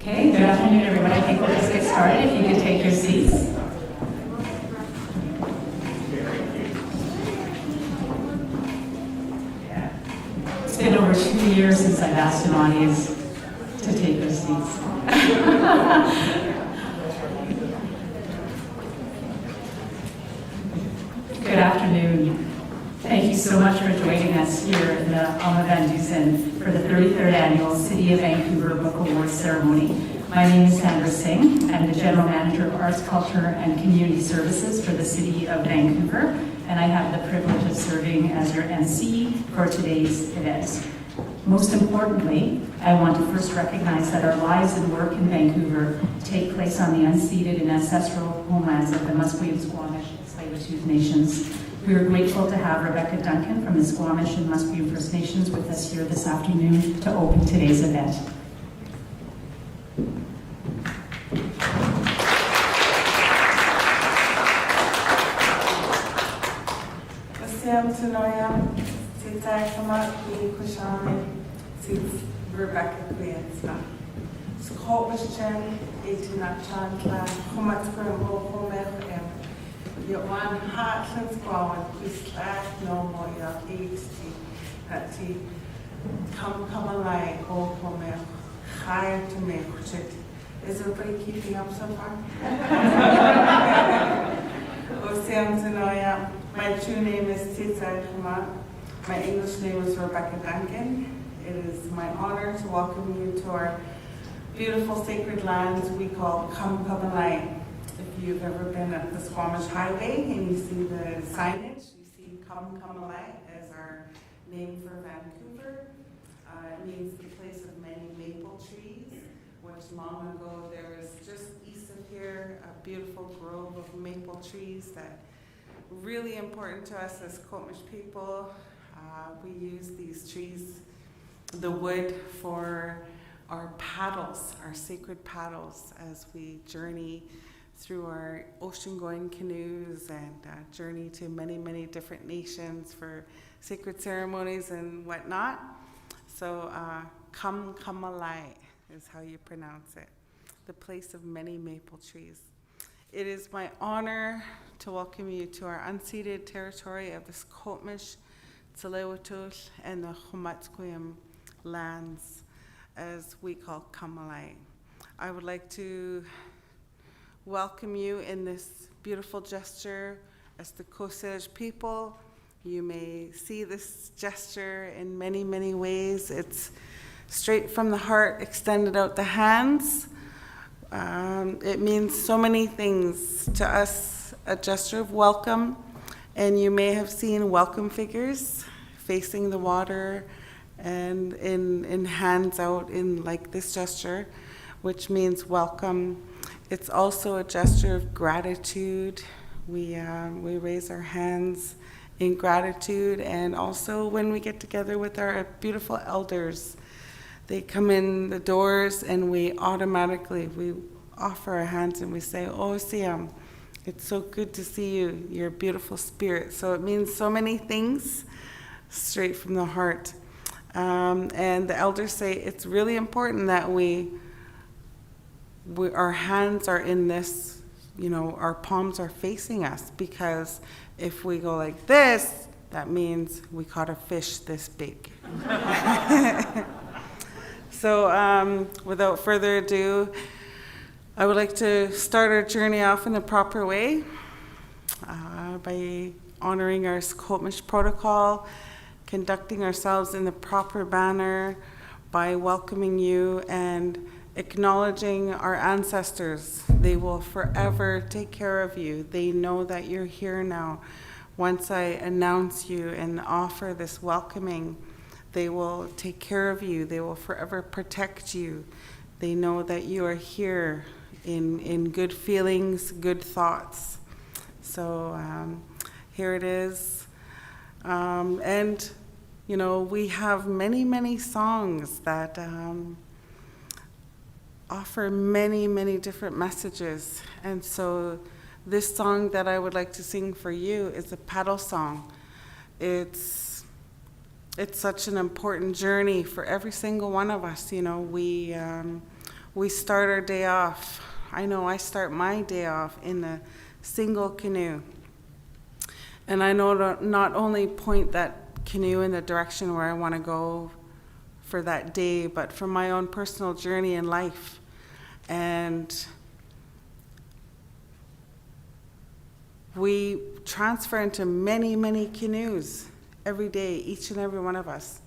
Okay, good afternoon, everybody. I think we'll just get started. If you could take your seats. It's been over 2 years since I've asked an audience to take their seats. Good afternoon. Thank you so much for joining us here in the Ramadan for the 33rd Annual City of Vancouver Book Awards Ceremony. My name is Sandra Singh. I'm the General Manager of Arts, Culture, and Community Services for the City of Vancouver, and I have the privilege of serving as your MC for today's event. Most importantly, I want to first recognize that our lives and work in Vancouver take place on the unceded and ancestral homelands of the Musqueam, Squamish, and Tsleil-Waututh Nations. We are grateful to have Rebecca Duncan from the Squamish and Musqueam First Nations with us here this afternoon to open today's event. Rebecca Queen's Scotland, 18 Johan Hartlands Gwawan, Quizlack, no more your age, that he come alive, oh, Homer, higher to make it. Is everybody keeping up so far? My true name is Tita Kama. My English name is Rebecca Duncan. It is my honor to welcome you to our beautiful sacred lands we call Cunningham. If you've ever been at the Squamish Highway and you see the signage, you see Cunningham as our name for Vancouver. It means the place of many maple trees, which long ago there was just east of here a beautiful grove of maple trees that really important to us as Squamish people. We use these trees, the wood, for our paddles, our sacred paddles, as we journey through our ocean-going canoes and journey to many, many different nations for sacred ceremonies and whatnot. So, Kamalai is how you pronounce it, the place of many maple trees. It is my honor to welcome you to our unceded territory of the Squamish, Tsleil-Waututh, and the Musqueam lands, as we call Kamalai. I would like to welcome you in this beautiful gesture as the Kosej people. You may see this gesture in many, many ways. It's straight from the heart, extended out the hands. It means so many things to us, a gesture of welcome. And you may have seen welcome figures facing the water and in hands out in like this gesture, which means welcome. It's also a gesture of gratitude. We raise our hands in gratitude, and also when we get together with our beautiful elders, they come in the doors and we offer our hands and we say, "Oh, Siam, it's so good to see you. You're a beautiful spirit." So it means so many things, straight from the heart. And the elders say it's really important that our hands are in this, our palms are facing us, because if we go like this, that means we caught a fish this big. So without further ado, I would like to start our journey off in the proper way by honoring our Squamish protocol, conducting ourselves in the proper manner, by welcoming you and acknowledging our ancestors. They will forever take care of you. They know that you're here now. Once I announce you and offer this welcoming, they will take care of you. They will forever protect you. They know that you are here in good feelings, good thoughts. So here it is. And, we have many, many songs that offer many, many different messages. And so this song that I would like to sing for you is a paddle song. It's such an important journey for every single one of us. We we start our day off. I know I start my day off in a single canoe. And I know to not only point that canoe in the direction where I want to go for that day, but for my own personal journey in life. And we transfer into many, many canoes every day, each and every one of us.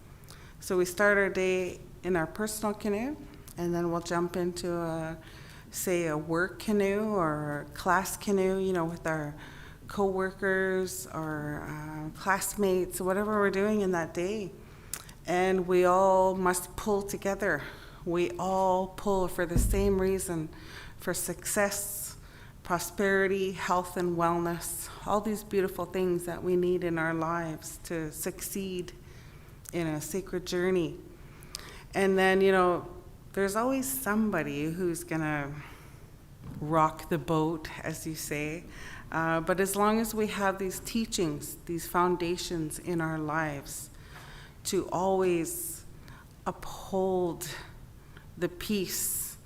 So we start our day in our personal canoe, and then we'll jump into a work canoe or a class canoe, with our co-workers or classmates, whatever we're doing in that day. And we all must pull together. We all pull for the same reason, for success, prosperity, health and wellness, all these beautiful things that we need in our lives to succeed in a sacred journey. And then, there's always somebody who's gonna rock the boat, as you say. But as long as we have these teachings, these foundations in our lives, to always uphold the peace,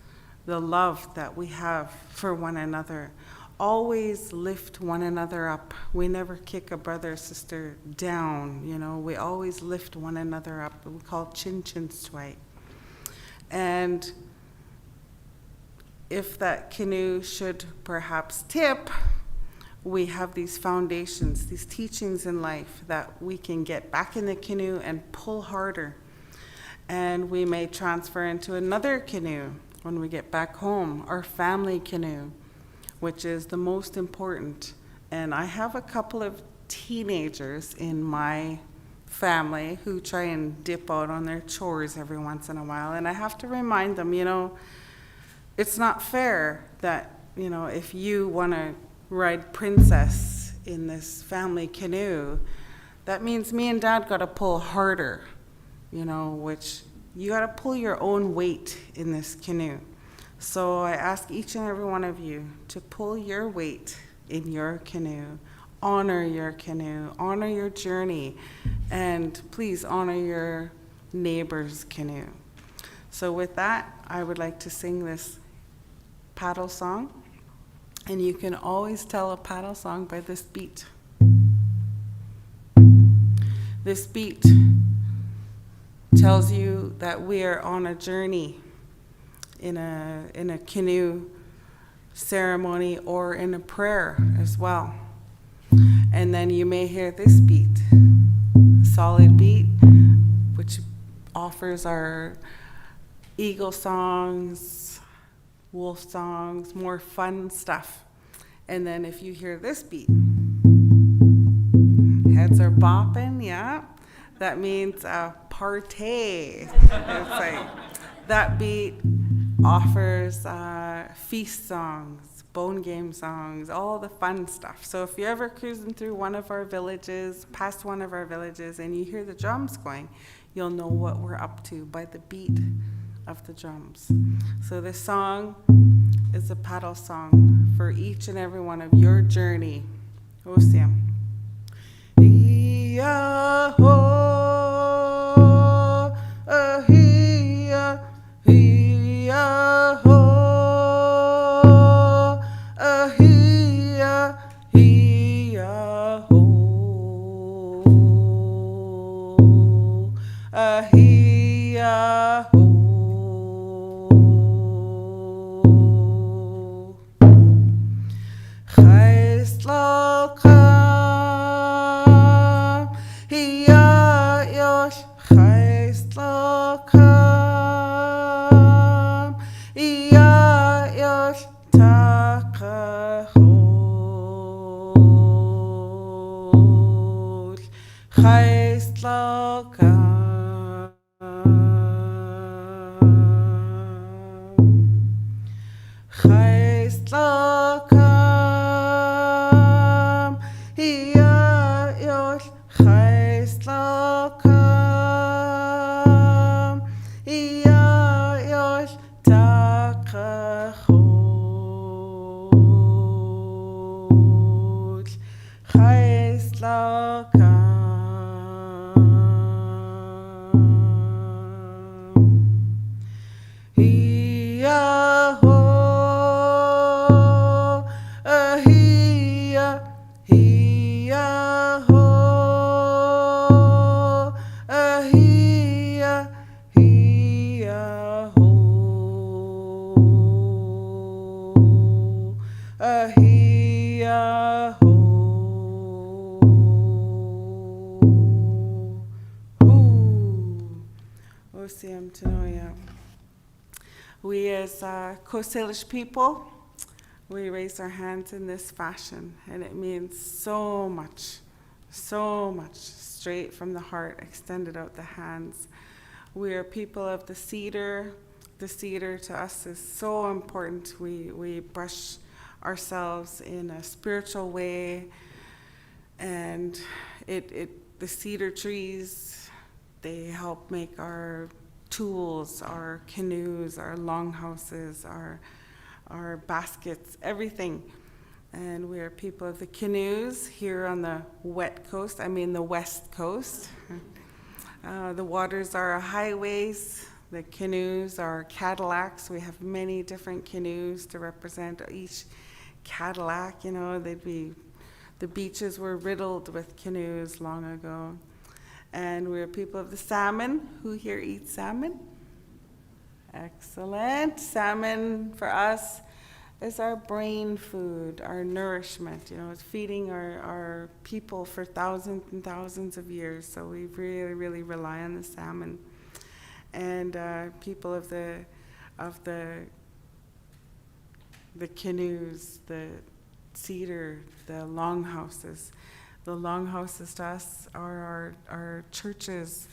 the love that we have for one another, always lift one another up. We never kick a brother or sister down, we always lift one another up. We call it chin chin sway. And if that canoe should perhaps tip, we have these foundations, these teachings in life that we can get back in the canoe and pull harder. And we may transfer into another canoe when we get back home, our family canoe, which is the most important. And I have a couple of teenagers in my family who try and dip out on their chores every once in a while. And I have to remind them, it's not fair that, if you want to ride princess in this family canoe, that means me and Dad got to pull harder, which you got to pull your own weight in this canoe. So I ask each and every one of you to pull your weight in your canoe, honor your canoe, honor your journey, and please honor your neighbor's canoe. So with that, I would like to sing this paddle song. And you can always tell a paddle song by this beat. This beat tells you that we are on a journey in a canoe ceremony or in a prayer as well. And then you may hear this beat, solid beat, which offers our eagle songs, wolf songs, more fun stuff. And then if you hear this beat, heads are bopping, yeah, that means partay. It's like that beat offers feast songs, bone game songs, all the fun stuff. So if you're ever cruising through one of our villages, past one of our villages, and you hear the drums going, you'll know what we're up to by the beat of the drums. So this song is a paddle song for each and every one of your journey. Osiam. Yeah. Ahiya-ho. Osiam Tanoya. We as Coast Salish people, we raise our hands in this fashion, and it means so much, straight from the heart, extended out the hands. We are people of the cedar. The cedar to us is so important. We brush ourselves in a spiritual way, and the cedar trees, they help make our tools, our canoes, our longhouses, our baskets, everything. And we are people of the canoes here on the wet coast, the west coast. The waters are our highways, the canoes are Cadillacs. We have many different canoes to represent each Cadillac. The beaches were riddled with canoes long ago. And we're people of the salmon. Who here eats salmon? Excellent. Salmon for us is our brain food, our nourishment. It's feeding our people for thousands and thousands of years. So we really, really rely on the salmon. And people of the canoes, the cedar, the longhouses. The longhouses to us are our churches,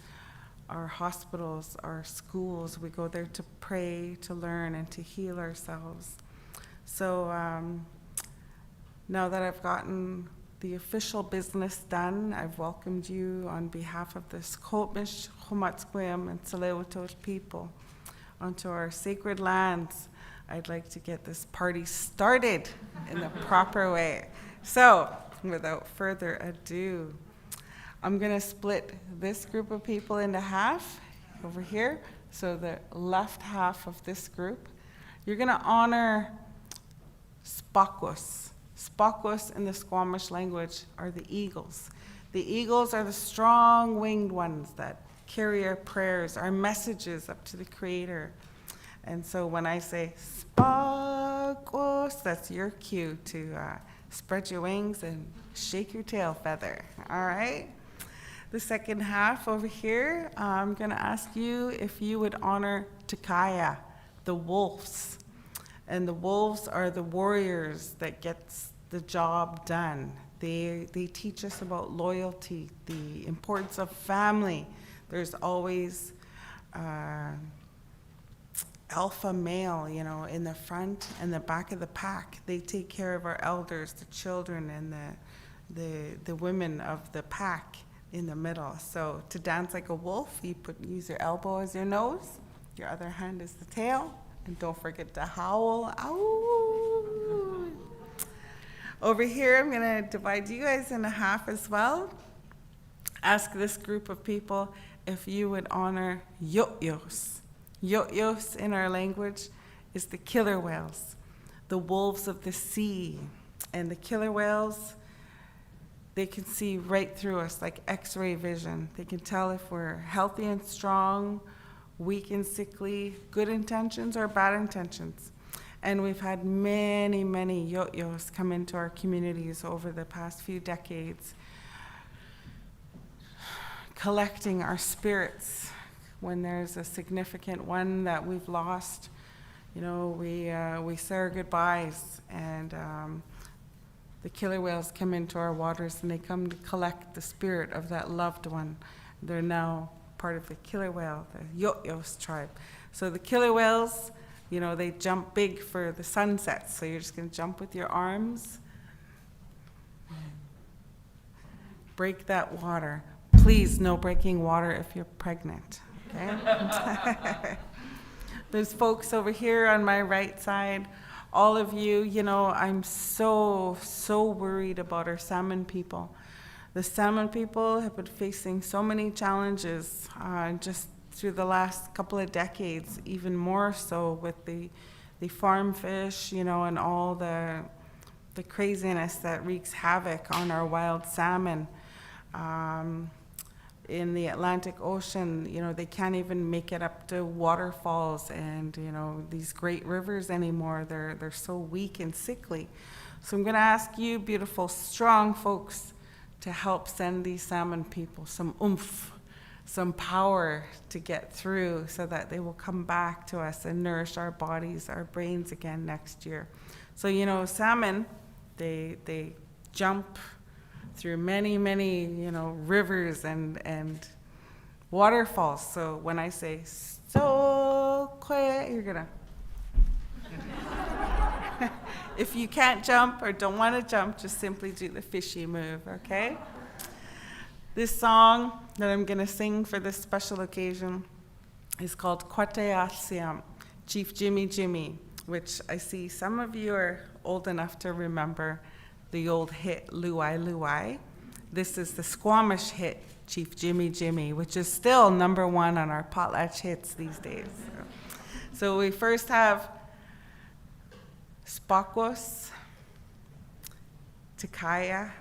our hospitals, our schools. We go there to pray, to learn, and to heal ourselves. So now that I've gotten the official business done, I've welcomed you on behalf of the Scotish, Humatsquim, and Tsleil-Waututh people onto our sacred lands. I'd like to get this party started in the proper way. So, without further ado, I'm going to split this group of people into half over here. So the left half of this group, you're going to honor Spakos. Spakos in the Squamish language are the eagles. The eagles are the strong-winged ones that carry our prayers, our messages up to the Creator. And so when I say Spakos, that's your cue to spread your wings and shake your tail feather, all right? The second half over here, I'm gonna ask you if you would honor Takaya, the wolves. And the wolves are the warriors that gets the job done. They teach us about loyalty, the importance of family. There's always alpha male, in the front and the back of the pack. They take care of our elders, the children, and the women of the pack in the middle. So to dance like a wolf, use your elbow as your nose, your other hand is the tail, and don't forget to howl. Ow! Over here, I'm gonna divide you guys into half as well. Ask this group of people if you would honor Yo'yos. Yo'yos in our language is the killer whales, the wolves of the sea. And the killer whales, they can see right through us like X-ray vision. They can tell if we're healthy and strong, weak and sickly, good intentions or bad intentions. And we've had many, many Yo'yos come into our communities over the past few decades, collecting our spirits when there's a significant one that we've lost. We say our goodbyes, and the killer whales come into our waters, and they come to collect the spirit of that loved one. They're now part of the killer whale, the Yo'yos tribe. So the killer whales, they jump big for the sunset. So you're just going to jump with your arms, break that water. Please, no breaking water if you're pregnant. Okay? There's folks over here on my right side. All of you, I'm so worried about our salmon people. The salmon people have been facing so many challenges just through the last couple of decades, even more so with the farm fish, and all the craziness that wreaks havoc on our wild salmon. in the Atlantic Ocean, they can't even make it up to waterfalls and, these great rivers anymore. They're so weak and sickly. So I'm going to ask you, beautiful, strong folks, to help send these salmon people some oomph, some power to get through so that they will come back to us and nourish our bodies, our brains again next year. So, salmon, they jump through many, rivers and waterfalls. So when I say so quiet, you're gonna. If you can't jump or don't want to jump, just simply do the fishy move, okay? This song that I'm gonna sing for this special occasion is called Kwate Chief Jimmy Jimmy, which I see some of you are old enough to remember the old hit Luai Luai. This is the Squamish hit Chief Jimmy Jimmy, which is still number 1 on our potlatch hits these days. So we first have Spakos, Tikaya,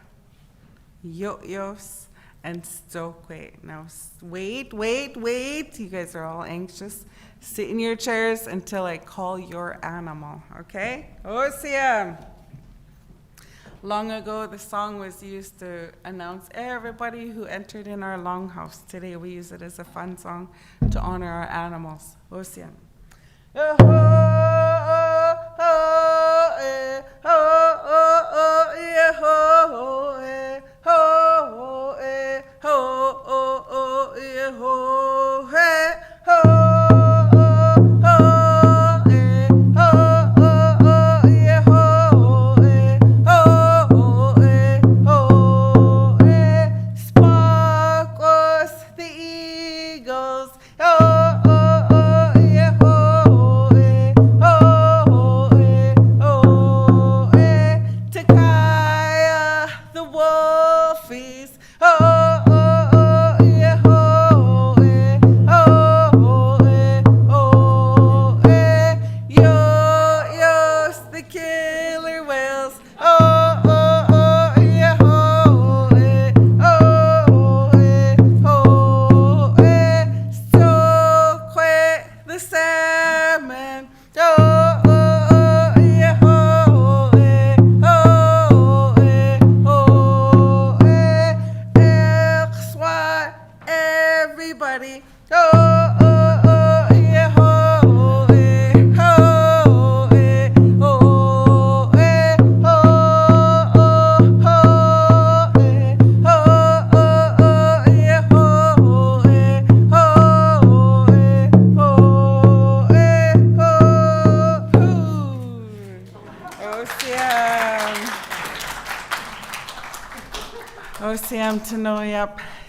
Yoyos, and Stokwe. Now wait. You guys are all anxious. Sit in your chairs until I call your animal, okay? Osia! Long ago, the song was used to announce everybody who entered in our longhouse. Today, we use it as a fun song to honor our animals. Osia.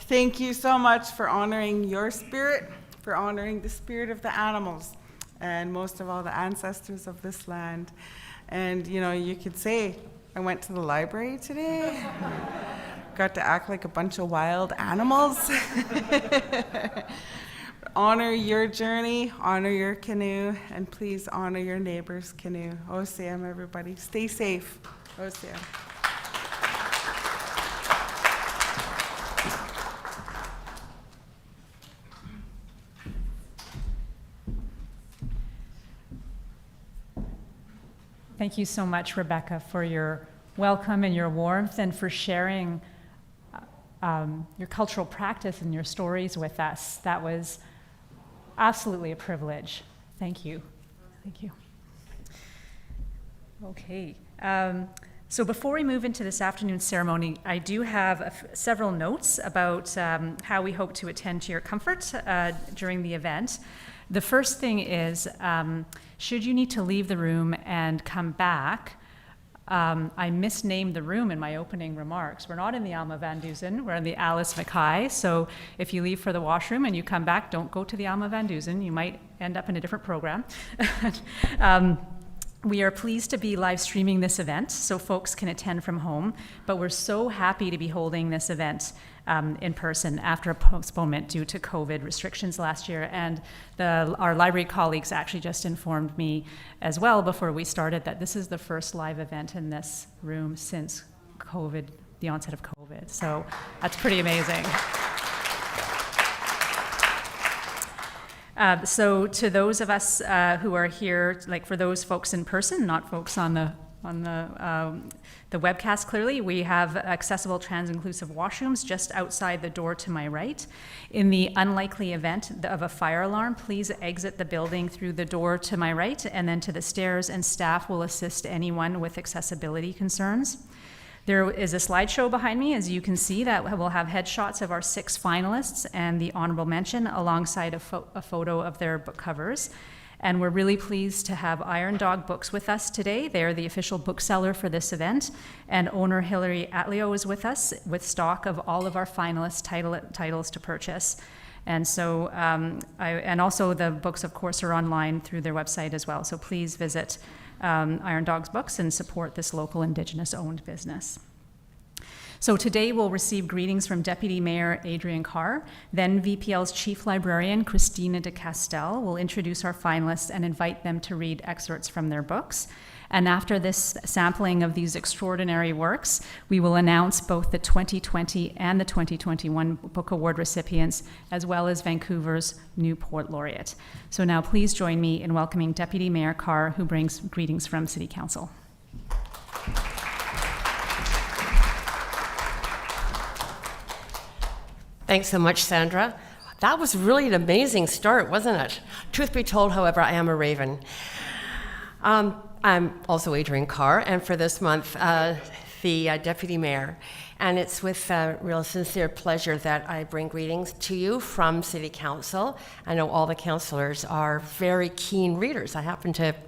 Thank you so much for honoring your spirit, for honoring the spirit of the animals, and most of all, the ancestors of this land. And, you could say, I went to the library today, got to act like a bunch of wild animals. Honor your journey, honor your canoe, and please honor your neighbor's canoe. Osam, everybody. Stay safe. Osam. Thank you so much, Rebecca, for your welcome and your warmth and for sharing your cultural practice and your stories with us. That was absolutely a privilege. Thank you. Thank you. Okay. So before we move into this afternoon's ceremony, I do have several notes about how we hope to attend to your comfort during the event. The first thing is, should you need to leave the room and come back, I misnamed the room in my opening remarks. We're not in the Alma Van Dusen, we're in the Alice Mackay. So if you leave for the washroom and you come back, don't go to the Alma Van Dusen. You might end up in a different program. We are pleased to be live streaming this event so folks can attend from home, but we're so happy to be holding this event in person after a postponement due to COVID restrictions last year. And our library colleagues actually just informed me as well before we started that this is the first live event in this room since COVID, the onset of COVID. So that's pretty amazing. So to those of us who are here, like for those folks in person, not folks on the webcast, clearly, we have accessible trans-inclusive washrooms just outside the door to my right. In the unlikely event of a fire alarm, please exit the building through the door to my right and then to the stairs, and staff will assist anyone with accessibility concerns. There is a slideshow behind me, as you can see, that will have headshots of our 6 finalists and the honorable mention alongside a photo of their book covers. And we're really pleased to have Iron Dog Books with us today. They're the official bookseller for this event. And owner Hilary Atleo is with us with stock of all of our finalists' titles to purchase. And so, and also the books, of course, are online through their website as well. So please visit Iron Dog's Books and support this local Indigenous-owned business. So today we'll receive greetings from Deputy Mayor Adrian Carr. Then VPL's Chief Librarian, Christina de Castel, will introduce our finalists and invite them to read excerpts from their books. And after this sampling of these extraordinary works, we will announce both the 2020 and the 2021 Book Award recipients, as well as Vancouver's new Poet Laureate. So now please join me in welcoming Deputy Mayor Carr, who brings greetings from City Council. Thanks so much, Sandra. That was really an amazing start, wasn't it? Truth be told, however, I am a raven. I'm also Adrian Carr, and for this month, the Deputy Mayor. And it's with real sincere pleasure that I bring greetings to you from City Council. I know all the councillors are very keen readers.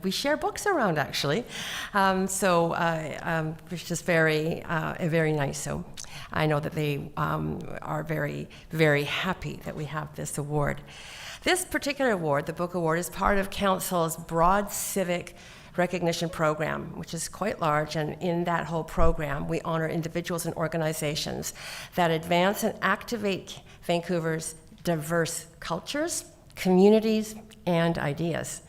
We share books around, actually. So it's just very nice. So I know that they are very, very happy that we have this award. This particular award, the Book Award, is part of Council's broad civic recognition program, which is quite large, and in that whole program, we honor individuals and organizations that advance and activate Vancouver's diverse cultures, communities, and ideas.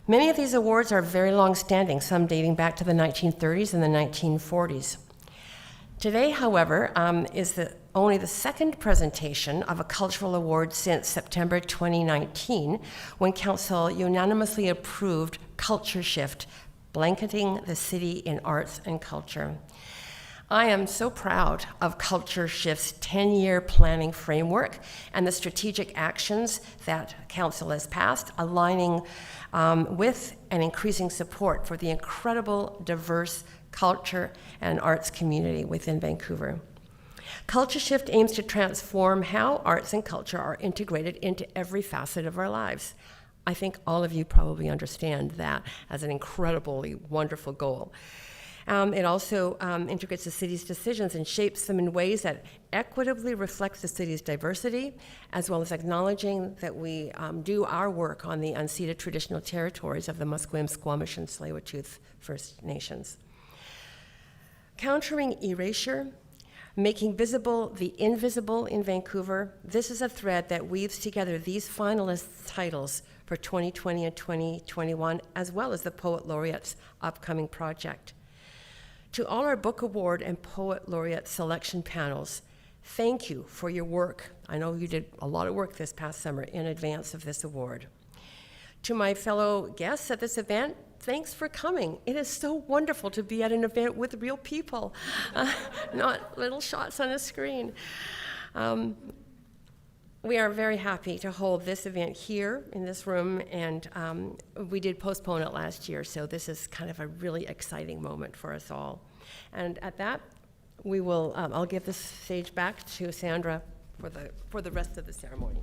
Many of these awards are very long-standing, some dating back to the 1930s and the 1940s. Today, however, is only the second presentation of a cultural award since September 2019, when Council unanimously approved Culture Shift, blanketing the city in arts and culture. I am so proud of Culture Shift's 10-year planning framework and the strategic actions that Council has passed, aligning with and increasing support for the incredible diverse culture and arts community within Vancouver. Culture Shift aims to transform how arts and culture are integrated into every facet of our lives. I think all of you probably understand that as an incredibly wonderful goal. It also integrates the city's decisions and shapes them in ways that equitably reflects the city's diversity, as well as acknowledging that we do our work on the unceded traditional territories of the Musqueam, Squamish, and Tsleil-Waututh First Nations. Countering erasure, making visible the invisible in Vancouver, this is a thread that weaves together these finalists' titles for 2020 and 2021, as well as the Poet Laureate's upcoming project. To all our Book Award and Poet Laureate selection panels, thank you for your work. I know you did a lot of work this past summer in advance of this award. To my fellow guests at this event, thanks for coming. It is so wonderful to be at an event with real people, not little shots on a screen. We are very happy to hold this event here in this room, and we did postpone it last year, so this is kind of a really exciting moment for us all. And at that, we will, I'll give the stage back to Sandra for the rest of the ceremony.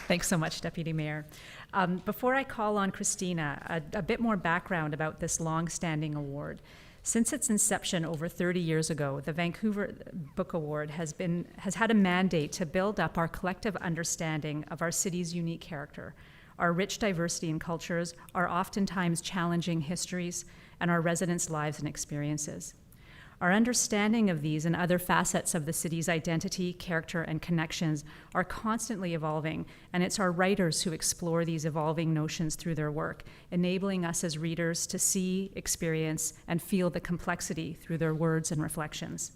Thanks so much, Deputy Mayor. Before I call on Christina, a bit more background about this long-standing award. Since its inception over 30 years ago, the Vancouver Book Award has had a mandate to build up our collective understanding of our city's unique character, our rich diversity in cultures, our oftentimes challenging histories, and our residents' lives and experiences. Our understanding of these and other facets of the city's identity, character, and connections are constantly evolving, and it's our writers who explore these evolving notions through their work, enabling us as readers to see, experience, and feel the complexity through their words and reflections.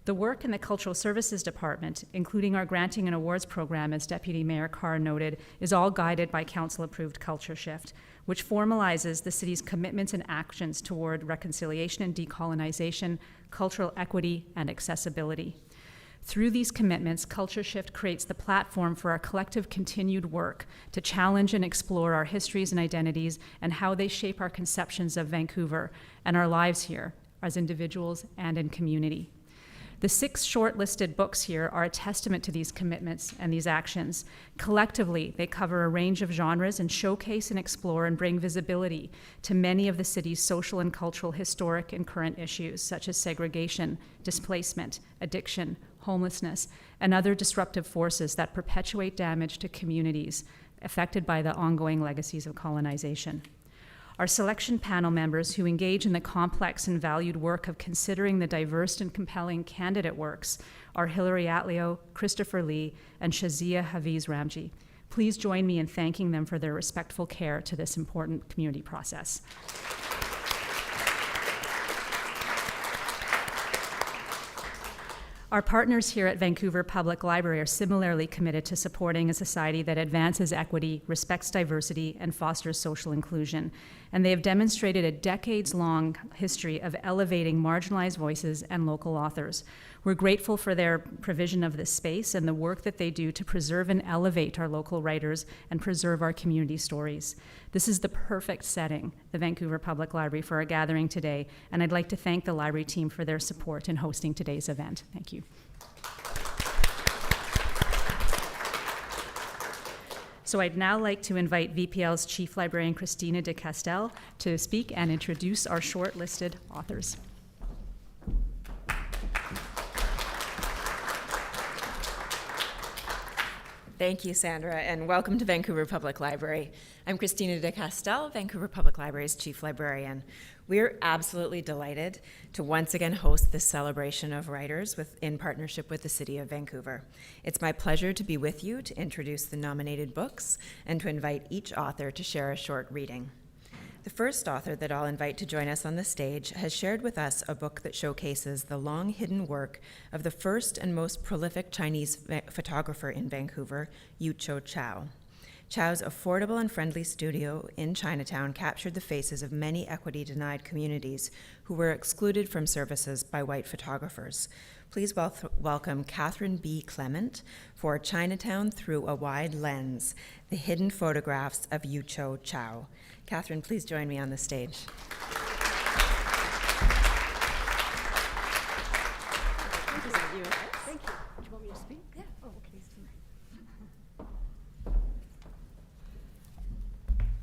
The work in the Cultural Services Department, including our granting and awards program, as Deputy Mayor Carr noted, is all guided by council-approved Culture Shift, which formalizes the city's commitments and actions toward reconciliation and decolonization, cultural equity, and accessibility. Through these commitments, Culture Shift creates the platform for our collective continued work to challenge and explore our histories and identities and how they shape our conceptions of Vancouver and our lives here as individuals and in community. The 6 shortlisted books here are a testament to these commitments and these actions. Collectively, they cover a range of genres and showcase and explore and bring visibility to many of the city's social and cultural, historic and current issues, such as segregation, displacement, addiction, homelessness, and other disruptive forces that perpetuate damage to communities affected by the ongoing legacies of colonization. Our selection panel members who engage in the complex and valued work of considering the diverse and compelling candidate works are Hilary Atleo, Christopher Lee, and Shazia Hafiz Ramji. Please join me in thanking them for their respectful care to this important community process. Our partners here at Vancouver Public Library are similarly committed to supporting a society that advances equity, respects diversity, and fosters social inclusion. And they have demonstrated a decades-long history of elevating marginalized voices and local authors. We're grateful for their provision of this space and the work that they do to preserve and elevate our local writers and preserve our community stories. This is the perfect setting, the Vancouver Public Library, for our gathering today, and I'd like to thank the library team for their support in hosting today's event. Thank you. So I'd now like to invite VPL's Chief Librarian, Christina de Castel, to speak and introduce our shortlisted authors. Thank you, Sandra, and welcome to Vancouver Public Library. I'm Christina de Castel, Vancouver Public Library's Chief Librarian. We're absolutely delighted to once again host this celebration of writers in partnership with the City of Vancouver. It's my pleasure to be with you to introduce the nominated books and to invite each author to share a short reading. The first author that I'll invite to join us on the stage has shared with us a book that showcases the long-hidden work of the first and most prolific Chinese photographer in Vancouver, Yuqiu Chao. Chao's affordable and friendly studio in Chinatown captured the faces of many equity-denied communities who were excluded from services by white photographers. Please welcome Catherine B. Clement for Chinatown Through a Wide Lens, the hidden photographs of Yuqiu Chao. Catherine, please join me on the stage. Thank you. Do you want me to speak? Yeah. Oh, okay.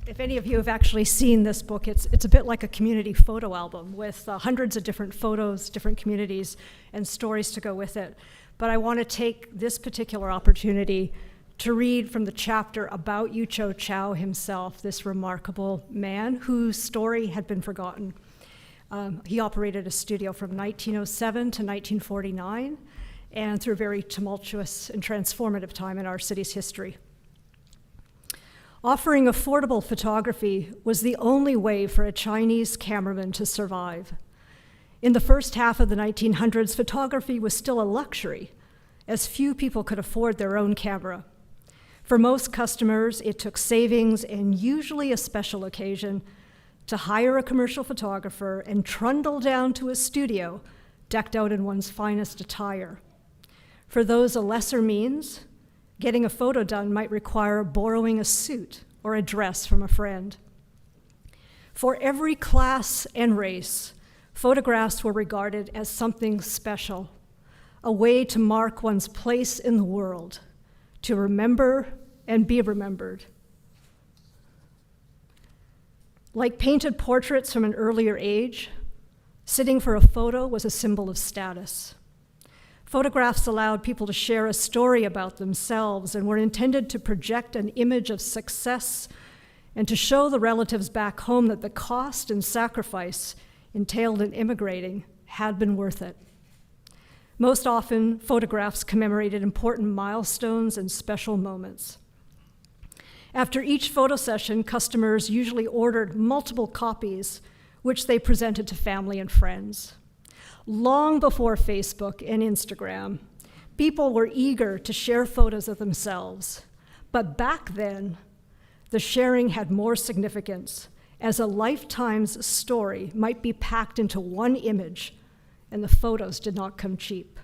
If any of you have actually seen this book, it's a bit like a community photo album with hundreds of different photos, different communities, and stories to go with it. But I want to take this particular opportunity to read from the chapter about Yuqiu Chao himself, this remarkable man whose story had been forgotten. He operated a studio from 1907 to 1949, and through a very tumultuous and transformative time in our city's history. Offering affordable photography was the only way for a Chinese cameraman to survive. In the first half of the 1900s, photography was still a luxury, as few people could afford their own camera. For most customers, it took savings and usually a special occasion to hire a commercial photographer and trundle down to a studio decked out in one's finest attire. For those of lesser means, getting a photo done might require borrowing a suit or a dress from a friend. For every class and race, photographs were regarded as something special, a way to mark one's place in the world, to remember and be remembered. Like painted portraits from an earlier age, sitting for a photo was a symbol of status. Photographs allowed people to share a story about themselves and were intended to project an image of success and to show the relatives back home that the cost and sacrifice entailed in immigrating had been worth it. Most often, photographs commemorated important milestones and special moments. After each photo session, customers usually ordered multiple copies, which they presented to family and friends. Long before Facebook and Instagram, people were eager to share photos of themselves. But back then, the sharing had more significance, as a lifetime's story might be packed into one image, and the photos did not come cheap.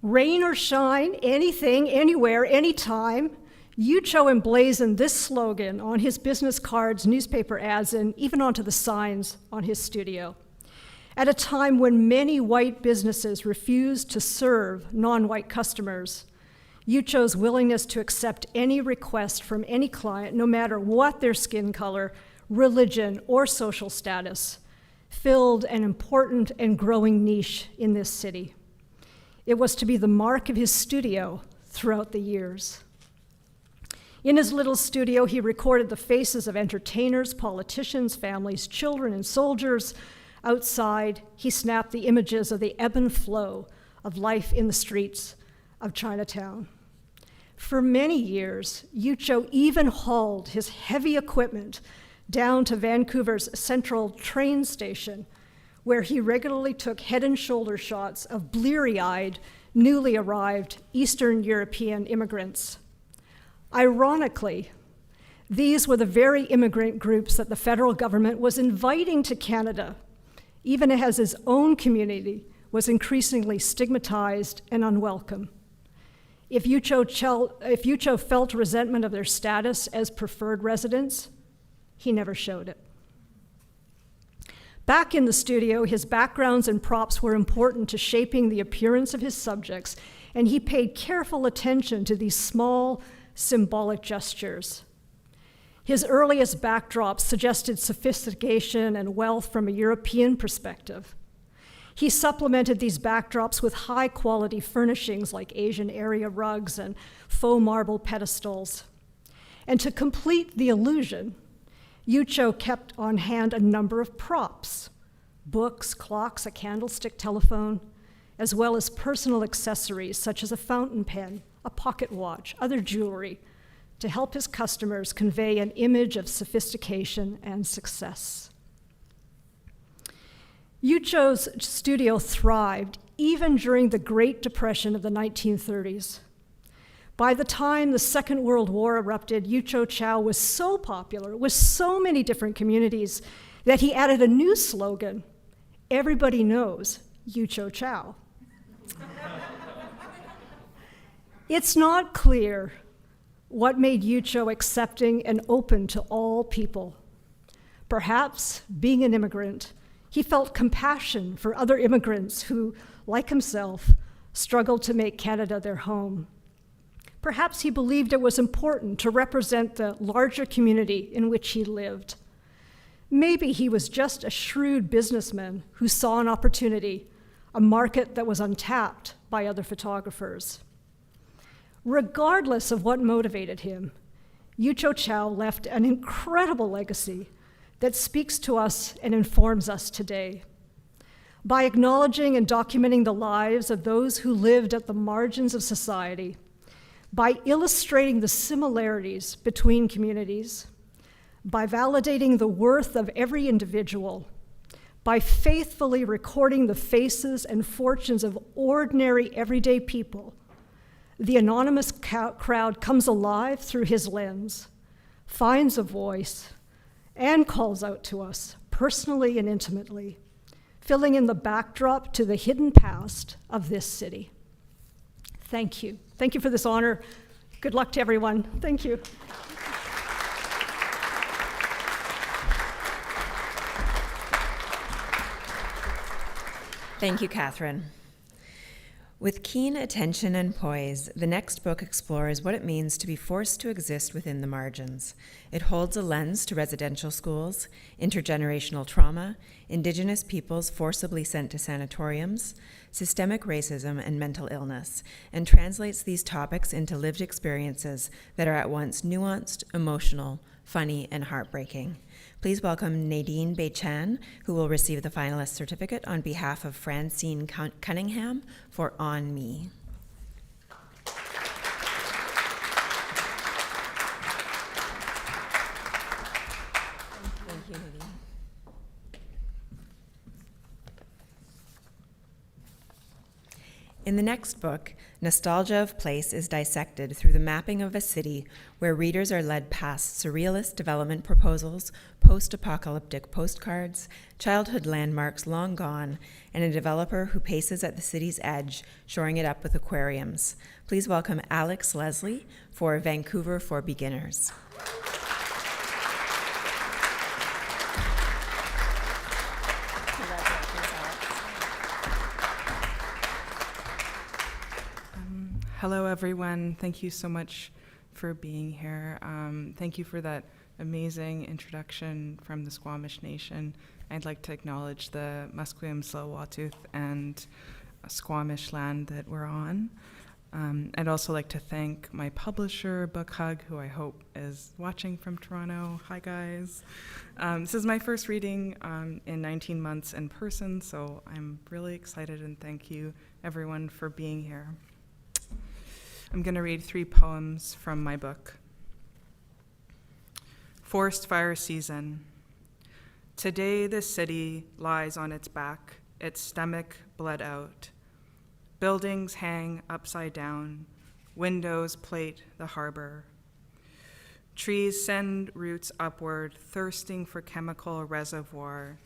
Rain or shine, anything, anywhere, anytime, Yucho emblazoned this slogan on his business cards, newspaper ads, and even onto the signs on his studio. At a time when many white businesses refused to serve non-white customers, Yucho's willingness to accept any request from any client, no matter what their skin color, religion, or social status, filled an important and growing niche in this city. It was to be the mark of his studio throughout the years. In his little studio, he recorded the faces of entertainers, politicians, families, children, and soldiers. Outside, he snapped the images of the ebb and flow of life in the streets of Chinatown. For many years, Yucho even hauled his heavy equipment down to Vancouver's Central train station, where he regularly took head and shoulder shots of bleary-eyed, newly arrived Eastern European immigrants. Ironically, these were the very immigrant groups that the federal government was inviting to Canada, even as his own community was increasingly stigmatized and unwelcome. If Yucho felt resentment of their status as preferred residents, he never showed it. Back in the studio, his backgrounds and props were important to shaping the appearance of his subjects, and he paid careful attention to these small, symbolic gestures. His earliest backdrops suggested sophistication and wealth from a European perspective. He supplemented these backdrops with high-quality furnishings like Asian area rugs and faux marble pedestals. And to complete the illusion, Yucho kept on hand a number of props: books, clocks, a candlestick telephone, as well as personal accessories such as a fountain pen, a pocket watch, other jewelry, to help his customers convey an image of sophistication and success. Yucho's studio thrived even during the Great Depression of the 1930s. By the time the Second World War erupted, Yucho Chow was so popular with so many different communities that he added a new slogan: "Everybody knows Yucho Chow." It's not clear what made Yucho accepting and open to all people. Perhaps, being an immigrant, he felt compassion for other immigrants who, like himself, struggled to make Canada their home. Perhaps he believed it was important to represent the larger community in which he lived. Maybe he was just a shrewd businessman who saw an opportunity, a market that was untapped by other photographers. Regardless of what motivated him, Yucho Chow left an incredible legacy that speaks to us and informs us today. By acknowledging and documenting the lives of those who lived at the margins of society, by illustrating the similarities between communities, by validating the worth of every individual, by faithfully recording the faces and fortunes of ordinary, everyday people, the anonymous crowd comes alive through his lens, finds a voice, and calls out to us personally and intimately, filling in the backdrop to the hidden past of this city. Thank you. Thank you for this honor. Good luck to everyone. Thank you. Thank you, Catherine. With keen attention and poise, the next book explores what it means to be forced to exist within the margins. It holds a lens to residential schools, intergenerational trauma, Indigenous peoples forcibly sent to sanatoriums, systemic racism, and mental illness, and translates these topics into lived experiences that are at once nuanced, emotional, funny, and heartbreaking. Please welcome Nadine Beichan, who will receive the finalist certificate on behalf of Francine Cunningham for On Me. Thank you, Nadine. In the next book, nostalgia of place is dissected through the mapping of a city where readers are led past surrealist development proposals, post-apocalyptic postcards, childhood landmarks long gone, and a developer who paces at the city's edge, shoring it up with aquariums. Please welcome Alex Leslie for Vancouver for Beginners. Hello, everyone. Thank you so much for being here. Thank you for that amazing introduction from the Squamish Nation. I'd like to acknowledge the Musqueam, Tsleil-Waututh, and Squamish land that we're on. I'd also like to thank my publisher, Book Hug, who I hope is watching from Toronto. Hi, guys. This is my first reading in 19 months in person, so I'm really excited, and thank you, everyone, for being here. I'm going to read 3 poems from my book. Forced Fire Season. Today the city lies on its back, its stomach bled out. Buildings hang upside down, windows plate the harbor. Trees send roots upward, thirsting for chemical reservoir.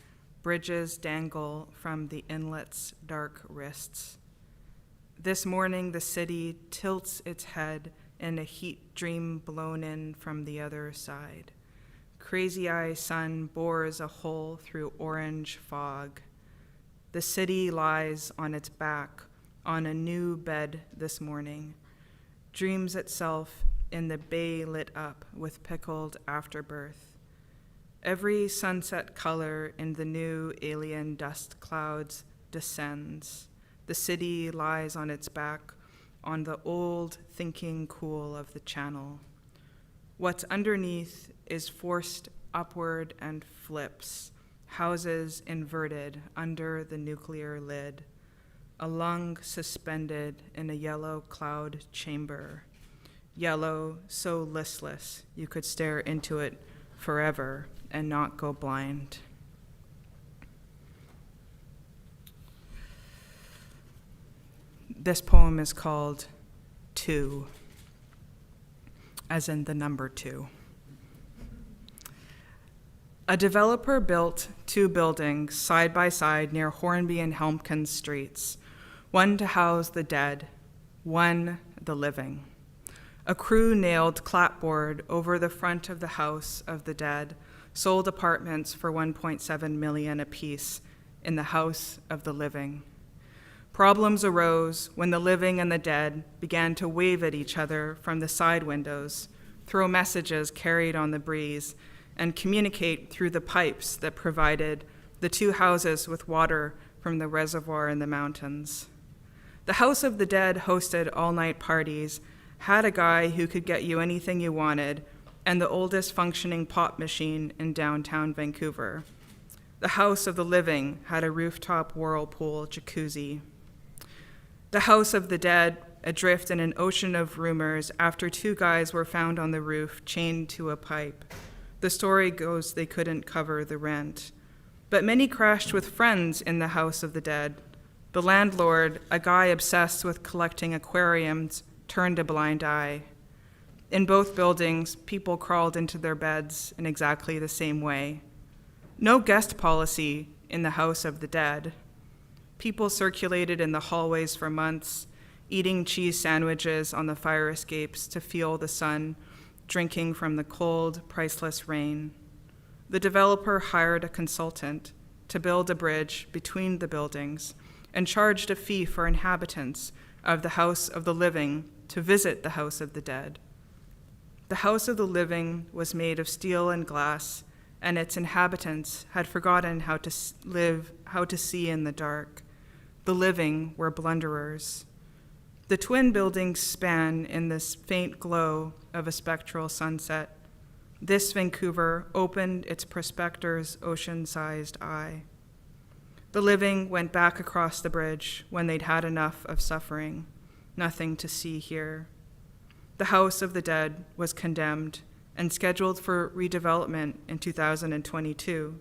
Bridges dangle from the inlet's dark wrists. This morning, the city tilts its head in a heat dream blown in from the other side. Crazy eye sun bores a hole through orange fog. The city lies on its back on a new bed this morning, dreams itself in the bay lit up with pickled afterbirth. Every sunset color in the new alien dust clouds descends. The city lies on its back on the old thinking cool of the channel. What's underneath is forced upward and flips, houses inverted under the nuclear lid, a lung suspended in a yellow cloud chamber, yellow so listless you could stare into it forever and not go blind. This poem is called 2, as in the number 2. A developer built 2 buildings side by side near Hornby and Helmkins streets, one to house the dead, one the living. A crew nailed clapboard over the front of the house of the dead, sold apartments for $1.7 million apiece in the house of the living. Problems arose when the living and the dead began to wave at each other from the side windows, throw messages carried on the breeze, and communicate through the pipes that provided the 2 houses with water from the reservoir in the mountains. The house of the dead hosted all-night parties, had a guy who could get you anything you wanted, and the oldest functioning pop machine in downtown Vancouver. The house of the living had a rooftop whirlpool jacuzzi. The house of the dead, adrift in an ocean of rumors after 2 guys were found on the roof, chained to a pipe. The story goes they couldn't cover the rent. But many crashed with friends in the house of the dead. The landlord, a guy obsessed with collecting aquariums, turned a blind eye. In both buildings, people crawled into their beds in exactly the same way. No guest policy in the house of the dead. People circulated in the hallways for months, eating cheese sandwiches on the fire escapes to feel the sun, drinking from the cold, priceless rain. The developer hired a consultant to build a bridge between the buildings and charged a fee for inhabitants of the house of the living to visit the house of the dead. The house of the living was made of steel and glass, and its inhabitants had forgotten how to see in the dark. The living were blunderers. The twin buildings span in this faint glow of a spectral sunset. This Vancouver opened its prospector's ocean-sized eye. The living went back across the bridge when they'd had enough of suffering. Nothing to see here. The house of the dead was condemned and scheduled for redevelopment in 2022.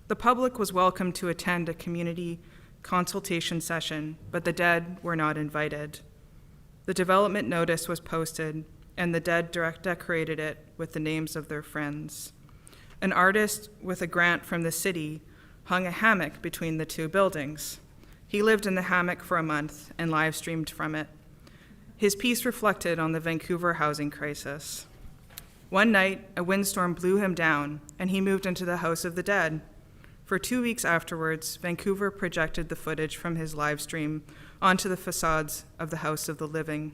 The public was welcome to attend a community consultation session, but the dead were not invited. The development notice was posted, and the dead decorated it with the names of their friends. An artist with a grant from the city hung a hammock between the two buildings. He lived in the hammock for a month and live streamed from it. His piece reflected on the Vancouver housing crisis. One night, a windstorm blew him down, and he moved into the House of the Dead. For 2 weeks afterwards, Vancouver projected the footage from his live stream onto the facades of the House of the Living.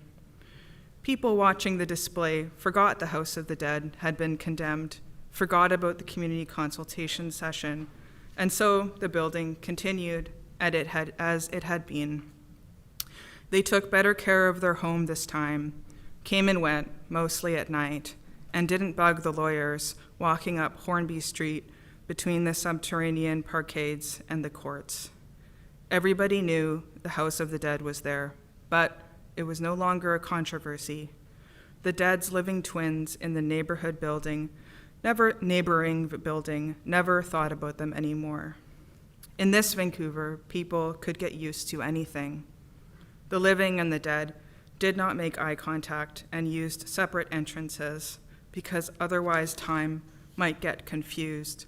People watching the display forgot the House of the Dead had been condemned, forgot about the community consultation session, and so the building continued as it had been. They took better care of their home this time, came and went, mostly at night, and didn't bug the lawyers walking up Hornby Street between the subterranean parkades and the courts. Everybody knew the House of the Dead was there, but it was no longer a controversy. The Dead's living twins in the neighboring building never thought about them anymore. In this Vancouver, people could get used to anything. The living and the dead did not make eye contact and used separate entrances because otherwise time might get confused.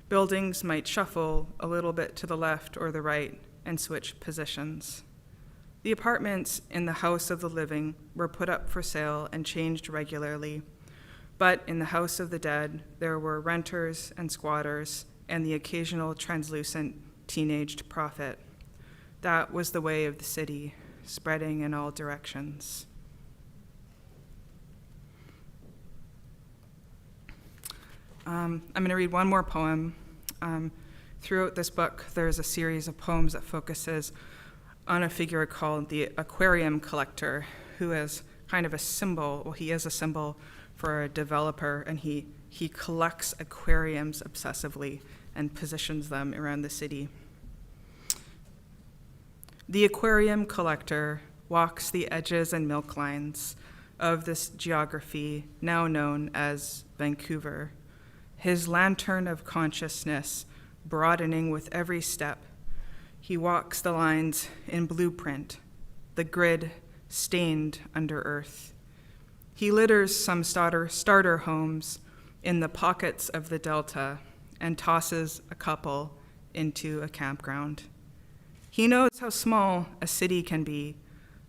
Buildings might shuffle a little bit to the left or the right and switch positions. The apartments in the House of the Living were put up for sale and changed regularly, but in the House of the Dead, there were renters and squatters and the occasional translucent teenaged prophet. That was the way of the city, spreading in all directions. I'm going to read one more poem. Throughout this book, there's a series of poems that focuses on a figure called the aquarium collector, who is kind of a symbol. Well, he is a symbol for a developer, and he collects aquariums obsessively and positions them around the city. The aquarium collector walks the edges and milk lines of this geography now known as Vancouver, his lantern of consciousness broadening with every step. He walks the lines in blueprint, the grid stained under earth. He litters some starter homes in the pockets of the Delta and tosses a couple into a campground. He knows how small a city can be,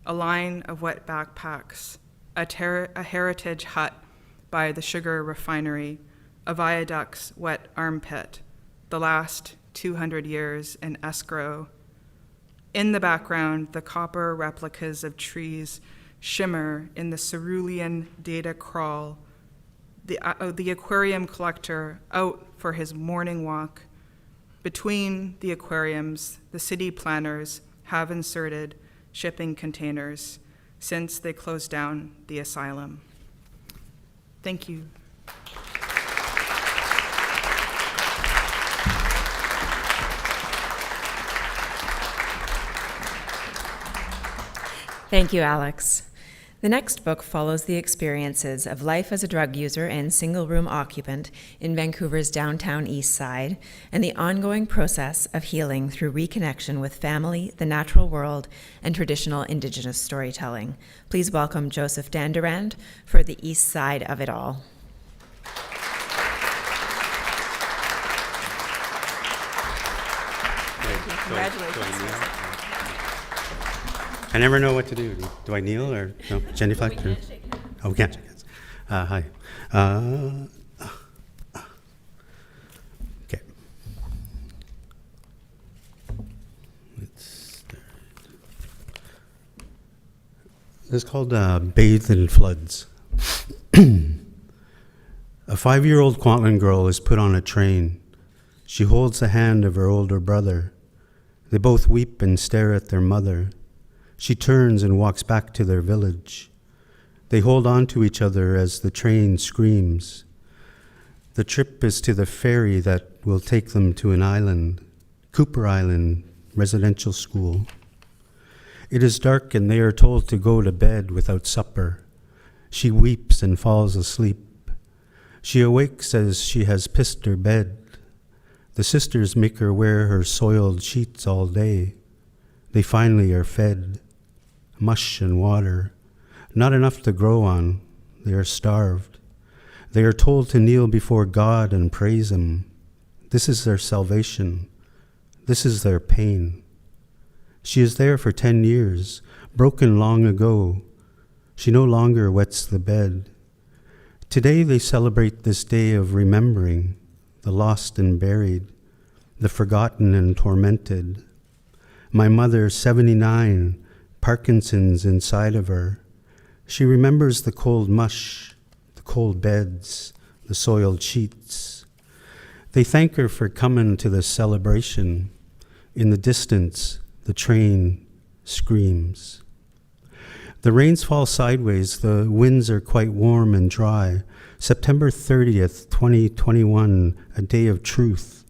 a line of wet backpacks, a heritage hut by the sugar refinery, a viaduct's wet armpit, the last 200 years in escrow. In the background, the copper replicas of trees shimmer in the cerulean data crawl, the aquarium collector out for his morning walk. Between the aquariums, the city planners have inserted shipping containers since they closed down the asylum. Thank you. Thank you, Alex. The next book follows the experiences of life as a drug user and single-room occupant in Vancouver's downtown east side and the ongoing process of healing through reconnection with family, the natural world, and traditional Indigenous storytelling. Please welcome Joseph Dandurand for the east side of it all. Thank you. Congratulations. I never know what to do. Do I kneel or no? Genuflect? We can't shake hands. Oh, we can't shake hands. Hi. Okay. Let's start. This is called Bathed in Floods. A 5-year-old Kwantlen girl is put on a train. She holds the hand of her older brother. They both weep and stare at their mother. She turns and walks back to their village. They hold on to each other as the train screams. The trip is to the ferry that will take them to an island, Cooper Island Residential School. It is dark and they are told to go to bed without supper. She weeps and falls asleep. She awakes as she has pissed her bed. The sisters make her wear her soiled sheets all day. They finally are fed. Mush and water, not enough to grow on. They are starved. They are told to kneel before God and praise Him. This is their salvation. This is their pain. She is there for 10 years, broken long ago. She no longer wets the bed. Today they celebrate this day of remembering the lost and buried, the forgotten and tormented. My mother, 79, Parkinson's inside of her. She remembers the cold mush, the cold beds, the soiled sheets. They thank her for coming to this celebration. In the distance, the train screams. The rains fall sideways, the winds are quite warm and dry. September 30th, 2021, a day of truth.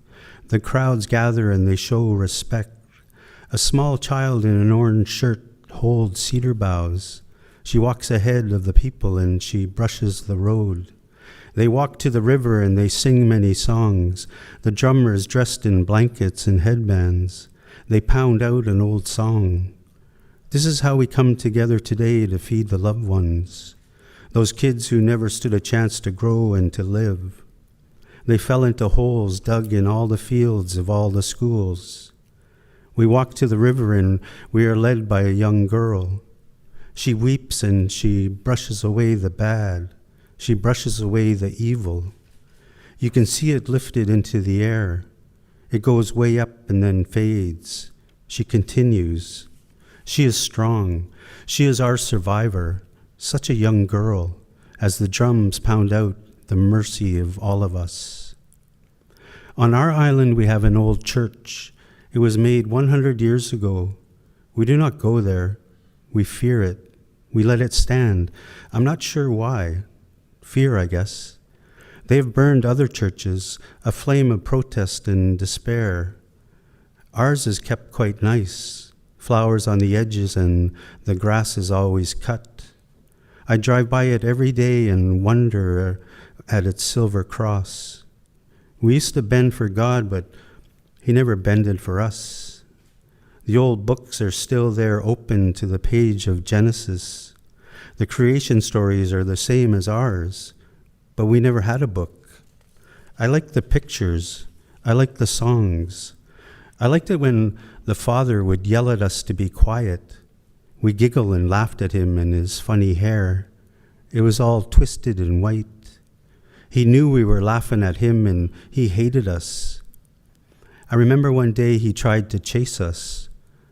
The crowds gather and they show respect. A small child in an orange shirt holds cedar boughs. She walks ahead of the people and she brushes the road. They walk to the river and they sing many songs. The drummers dressed in blankets and headbands. They pound out an old song. This is how we come together today to feed the loved ones, those kids who never stood a chance to grow and to live. They fell into holes dug in all the fields of all the schools. We walk to the river and we are led by a young girl. She weeps and she brushes away the bad. She brushes away the evil. You can see it lifted into the air. It goes way up and then fades. She continues. She is strong. She is our survivor, such a young girl, as the drums pound out the mercy of all of us. On our island, we have an old church. It was made 100 years ago. We do not go there. We fear it. We let it stand. I'm not sure why. Fear, I guess. They have burned other churches, a flame of protest and despair. Ours is kept quite nice. Flowers on the edges and the grass is always cut. I drive by it every day and wonder at its silver cross. We used to bend for God, but He never bended for us. The old books are still there open to the page of Genesis. The creation stories are the same as ours, but we never had a book. I like the pictures. I like the songs. I liked it when the Father would yell at us to be quiet. We giggled and laughed at Him and His funny hair. It was all twisted and white. He knew we were laughing at Him and He hated us. I remember one day He tried to chase us.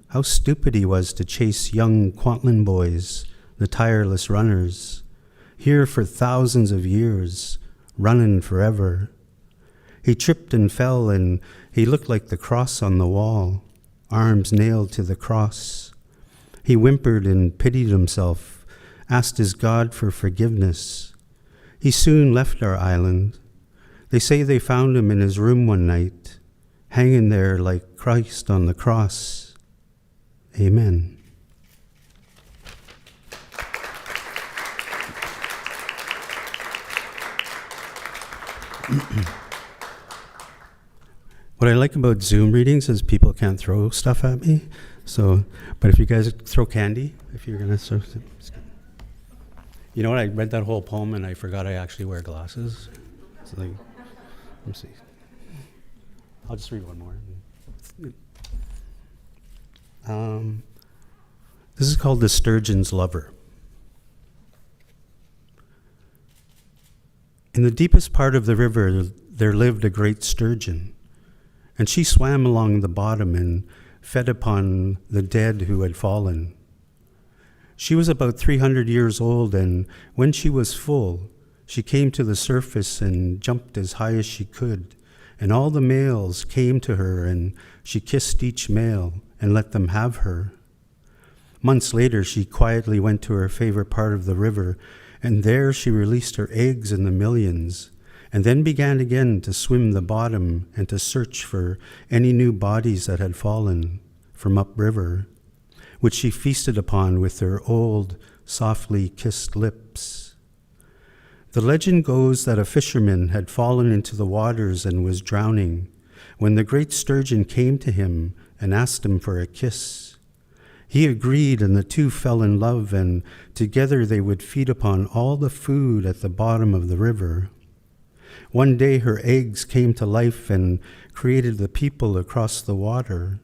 How stupid He was to chase young Kwantlen boys, the tireless runners, here for thousands of years, running forever. He tripped and fell and He looked like the cross on the wall, arms nailed to the cross. He whimpered and pitied himself, asked his God for forgiveness. He soon left our island. They say they found him in his room one night, hanging there like Christ on the cross. Amen. What I like about Zoom readings is people can't throw stuff at me. So, but if you guys throw candy, if you're gonna throw, you know what? I read that whole poem and I forgot I actually wear glasses. It's like, let me see. I'll just read one more. This is called The Sturgeon's Lover. In the deepest part of the river, there lived a great sturgeon, and she swam along the bottom and fed upon the dead who had fallen. She was about 300 years old, and when she was full, she came to the surface and jumped as high as she could, and all the males came to her, and she kissed each male and let them have her. Months later, she quietly went to her favorite part of the river, and there she released her eggs in the millions, and then began again to swim the bottom and to search for any new bodies that had fallen from upriver, which she feasted upon with her old, softly kissed lips. The legend goes that a fisherman had fallen into the waters and was drowning when the great sturgeon came to him and asked him for a kiss. He agreed, and the two fell in love, and together they would feed upon all the food at the bottom of the river. One day her eggs came to life and created the people across the water.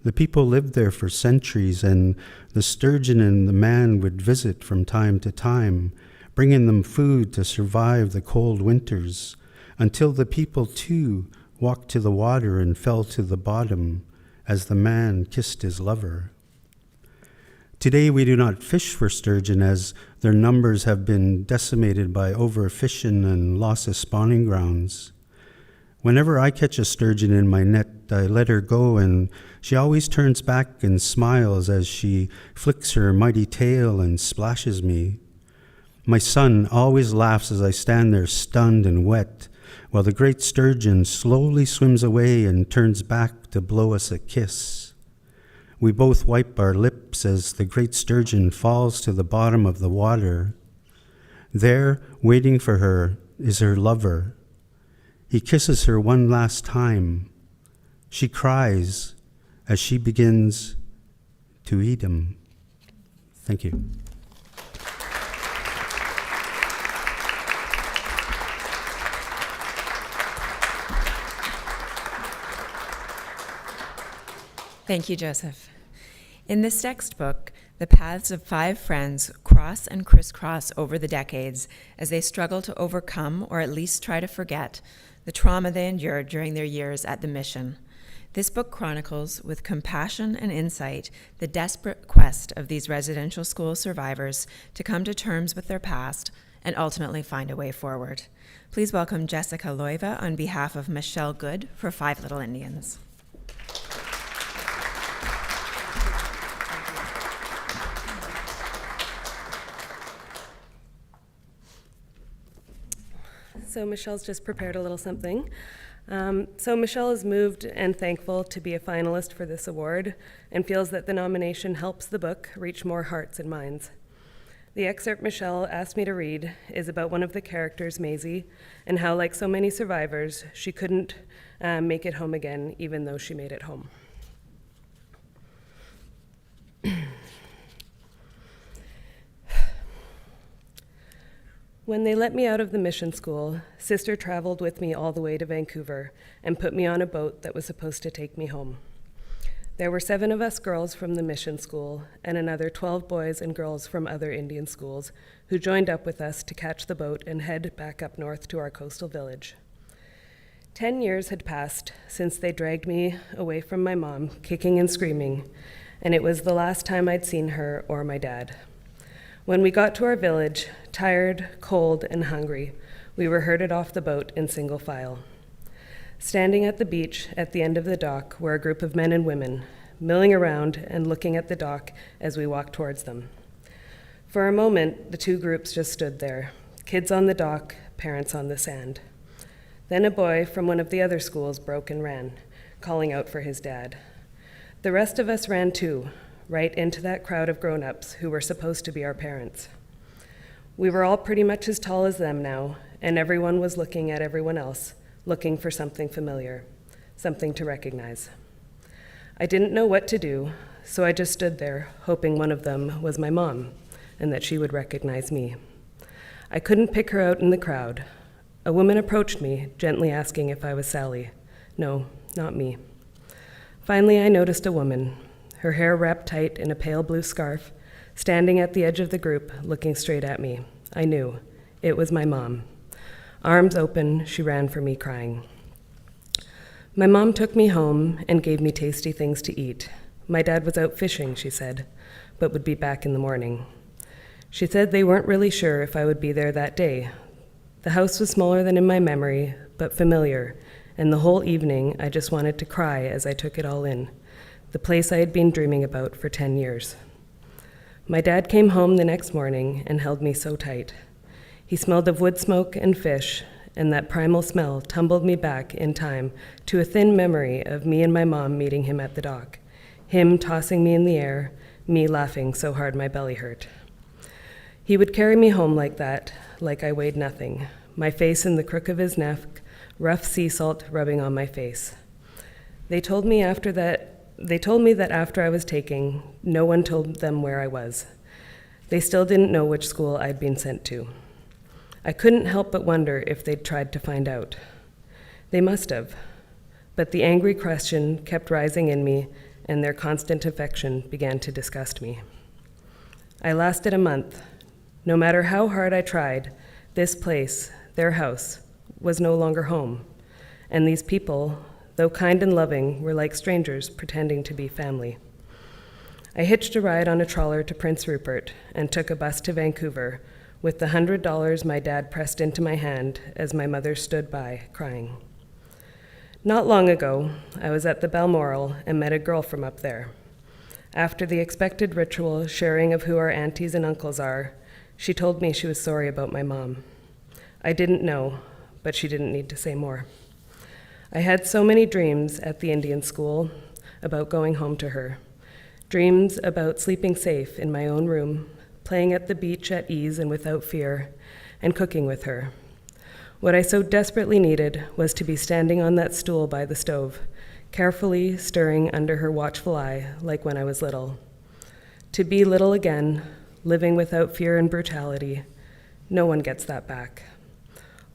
The people lived there for centuries, and the sturgeon and the man would visit from time to time, bringing them food to survive the cold winters, until the people too walked to the water and fell to the bottom as the man kissed his lover. Today we do not fish for sturgeon, as their numbers have been decimated by overfishing and loss of spawning grounds. Whenever I catch a sturgeon in my net, I let her go, and she always turns back and smiles as she flicks her mighty tail and splashes me. My son always laughs as I stand there stunned and wet, while the great sturgeon slowly swims away and turns back to blow us a kiss. We both wipe our lips as the great sturgeon falls to the bottom of the water. There, waiting for her, is her lover. He kisses her one last time. She cries as she begins to eat him. Thank you. Thank you, Joseph. In this next book, the paths of 5 friends cross and crisscross over the decades as they struggle to overcome, or at least try to forget, the trauma they endured during their years at the mission. This book chronicles, with compassion and insight, the desperate quest of these residential school survivors to come to terms with their past and ultimately find a way forward. Please welcome Jessica Loiva on behalf of Michelle Good for 5 Little Indians. So Michelle's just prepared a little something. So Michelle is moved and thankful to be a finalist for this award and feels that the nomination helps the book reach more hearts and minds. The excerpt Michelle asked me to read is about one of the characters, Maisie, and how, like so many survivors, she couldn't make it home again, even though she made it home. When they let me out of the mission school, Sister traveled with me all the way to Vancouver and put me on a boat that was supposed to take me home. There were 7 of us girls from the mission school and another 12 boys and girls from other Indian schools who joined up with us to catch the boat and head back up north to our coastal village. 10 years had passed since they dragged me away from my mom, kicking and screaming, and it was the last time I'd seen her or my dad. When we got to our village, tired, cold, and hungry, we were herded off the boat in single file. Standing at the beach at the end of the dock were a group of men and women, milling around and looking at the dock as we walked towards them. For a moment, the 2 groups just stood there, kids on the dock, parents on the sand. Then a boy from one of the other schools broke and ran, calling out for his dad. The rest of us ran too, right into that crowd of grown-ups who were supposed to be our parents. We were all pretty much as tall as them now, and everyone was looking at everyone else, looking for something familiar, something to recognize. I didn't know what to do, so I just stood there, hoping one of them was my mom, and that she would recognize me. I couldn't pick her out in the crowd. A woman approached me, gently asking if I was Sally. No, not me. Finally, I noticed a woman, her hair wrapped tight in a pale blue scarf, standing at the edge of the group, looking straight at me. I knew. It was my mom. Arms open, she ran for me, crying. My mom took me home and gave me tasty things to eat. My dad was out fishing, she said, but would be back in the morning. She said they weren't really sure if I would be there that day. The house was smaller than in my memory, but familiar, and the whole evening I just wanted to cry as I took it all in. The place I had been dreaming about for 10 years. My dad came home the next morning and held me so tight. He smelled of wood smoke and fish, and that primal smell tumbled me back in time to a thin memory of me and my mom meeting him at the dock, him tossing me in the air, me laughing so hard my belly hurt. He would carry me home like that, like I weighed nothing, my face in the crook of his neck, rough sea salt rubbing on my face. They told me after that They told me that after I was taken, no one told them where I was. They still didn't know which school I'd been sent to. I couldn't help but wonder if they'd tried to find out. They must have, but the angry question kept rising in me, and their constant affection began to disgust me. I lasted a month. No matter how hard I tried, this place, their house, was no longer home, and these people, though kind and loving, were like strangers pretending to be family. I hitched a ride on a trawler to Prince Rupert and took a bus to Vancouver with the $100 my dad pressed into my hand as my mother stood by, crying. Not long ago, I was at the Balmoral and met a girl from up there. After the expected ritual sharing of who our aunties and uncles are, she told me she was sorry about my mom. I didn't know, but she didn't need to say more. I had so many dreams at the Indian school about going home to her. Dreams about sleeping safe in my own room, playing at the beach at ease and without fear, and cooking with her. What I so desperately needed was to be standing on that stool by the stove, carefully stirring under her watchful eye like when I was little. To be little again, living without fear and brutality, no one gets that back.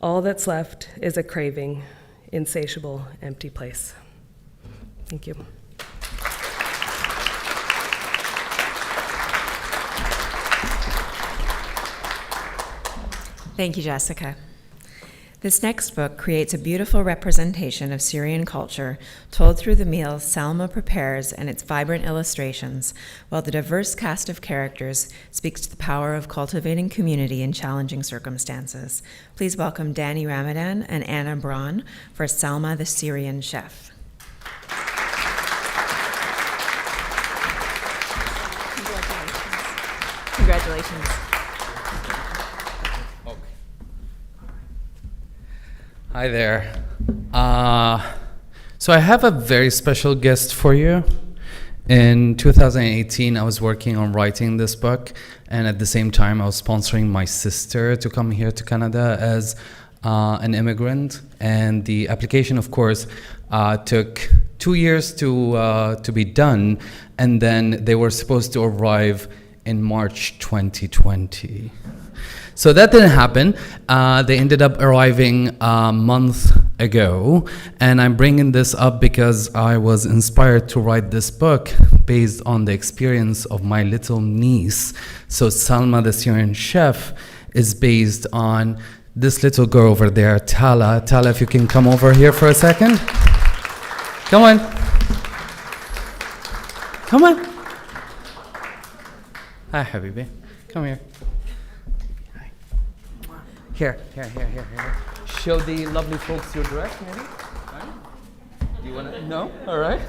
All that's left is a craving, insatiable, empty place. Thank you. Thank you, Jessica. This next book creates a beautiful representation of Syrian culture told through the meals Salma prepares and its vibrant illustrations, while the diverse cast of characters speaks to the power of cultivating community in challenging circumstances. Please welcome Danny Ramadan and Anna Braun for Salma the Syrian Chef. Congratulations. Hi there. So I have a very special guest for you. In 2018, I was working on writing this book, and at the same time, I was sponsoring my sister to come here to Canada as an immigrant. And the application, of course, took 2 years to be done, and then they were supposed to arrive in March 2020. So that didn't happen. They ended up arriving a month ago, and I'm bringing this up because I was inspired to write this book based on the experience of my little niece. So Salma the Syrian Chef is based on this little girl over there, Tala. Tala, if you can come over here for a second. Come on. Come on. Hi, Habibi. Come here. Here. Show the lovely folks your dress, maybe? Right? You want to? No? All right.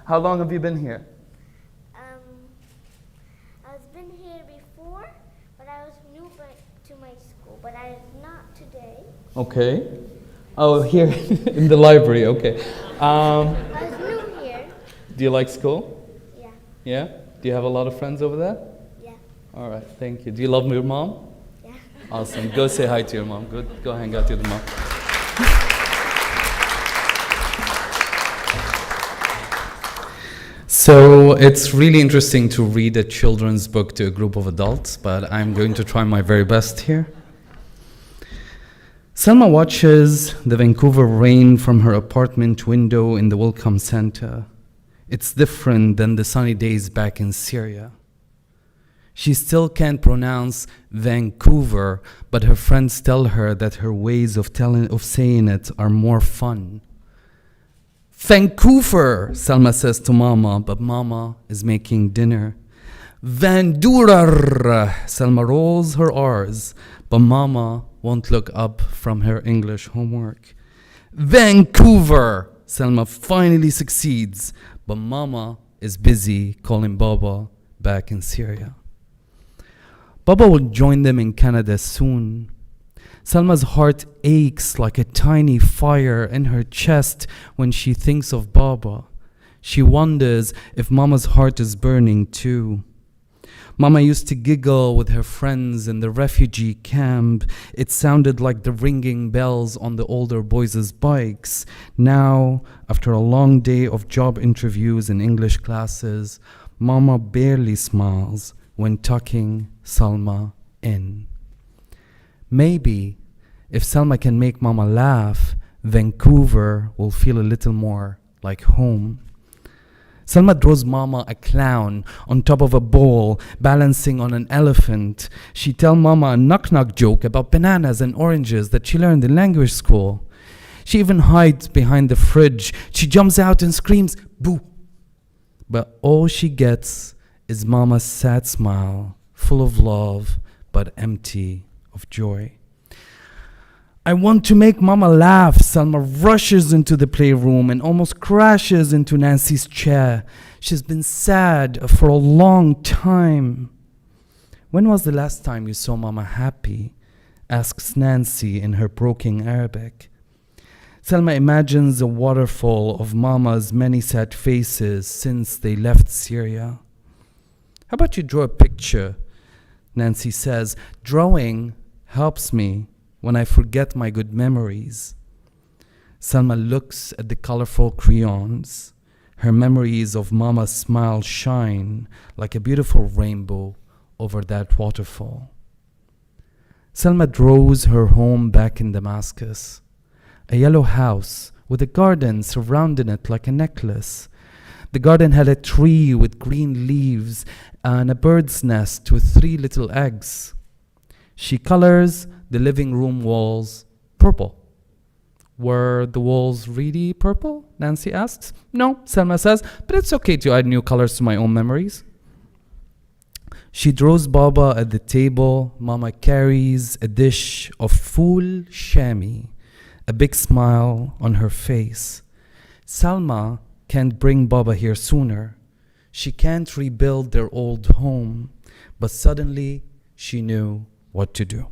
How long have you been here? I've been here before, but I was new to my school, but I am not today. Okay. Oh, here in the library, okay. I was new here. Do you like school? Yeah. Yeah? Do you have a lot of friends over there? Yeah. All right, thank you. Do you love your mom? Yeah. Awesome. Go say hi to your mom. Go hang out with your mom. So it's really interesting to read a children's book to a group of adults, but I'm going to try my very best here. Selma watches the Vancouver rain from her apartment window in the Welcome Center. It's different than the sunny days back in Syria. She still can't pronounce Vancouver, but her friends tell her that her ways of saying it are more fun. Vancouver, Salma says to Mama, but Mama is making dinner. Vandurar, Salma rolls her R's, but Mama won't look up from her English homework. Vancouver, Salma finally succeeds, but Mama is busy calling Baba back in Syria. Baba will join them in Canada soon. Salma's heart aches like a tiny fire in her chest when she thinks of Baba. She wonders if Mama's heart is burning too. Mama used to giggle with her friends in the refugee camp. It sounded like the ringing bells on the older boys' bikes. Now, after a long day of job interviews and English classes, Mama barely smiles when tucking Salma in. Maybe if Salma can make Mama laugh, Vancouver will feel a little more like home. Salma draws Mama a clown on top of a bowl, balancing on an elephant. She tells Mama a knock-knock joke about bananas and oranges that she learned in language school. She even hides behind the fridge. She jumps out and screams, "Boo!" But all she gets is Mama's sad smile, full of love, but empty of joy. I want to make Mama laugh. Salma rushes into the playroom and almost crashes into Nancy's chair. She's been sad for a long time. When was the last time you saw Mama happy? Asks Nancy in her broken Arabic. Salma imagines a waterfall of Mama's many sad faces since they left Syria. How about you draw a picture? Nancy says, drawing helps me when I forget my good memories. Salma looks at the colorful crayons. Her memories of Mama's smile shine like a beautiful rainbow over that waterfall. Salma draws her home back in Damascus, a yellow house with a garden surrounding it like a necklace. The garden had a tree with green leaves and a bird's nest with 3 little eggs. She colors the living room walls purple. Were the walls really purple? Nancy asks. No, Salma says, but it's okay to add new colors to my own memories. She draws Baba at the table. Mama carries a dish of fool shami, a big smile on her face. Salma can't bring Baba here sooner. She can't rebuild their old home, but suddenly she knew what to do.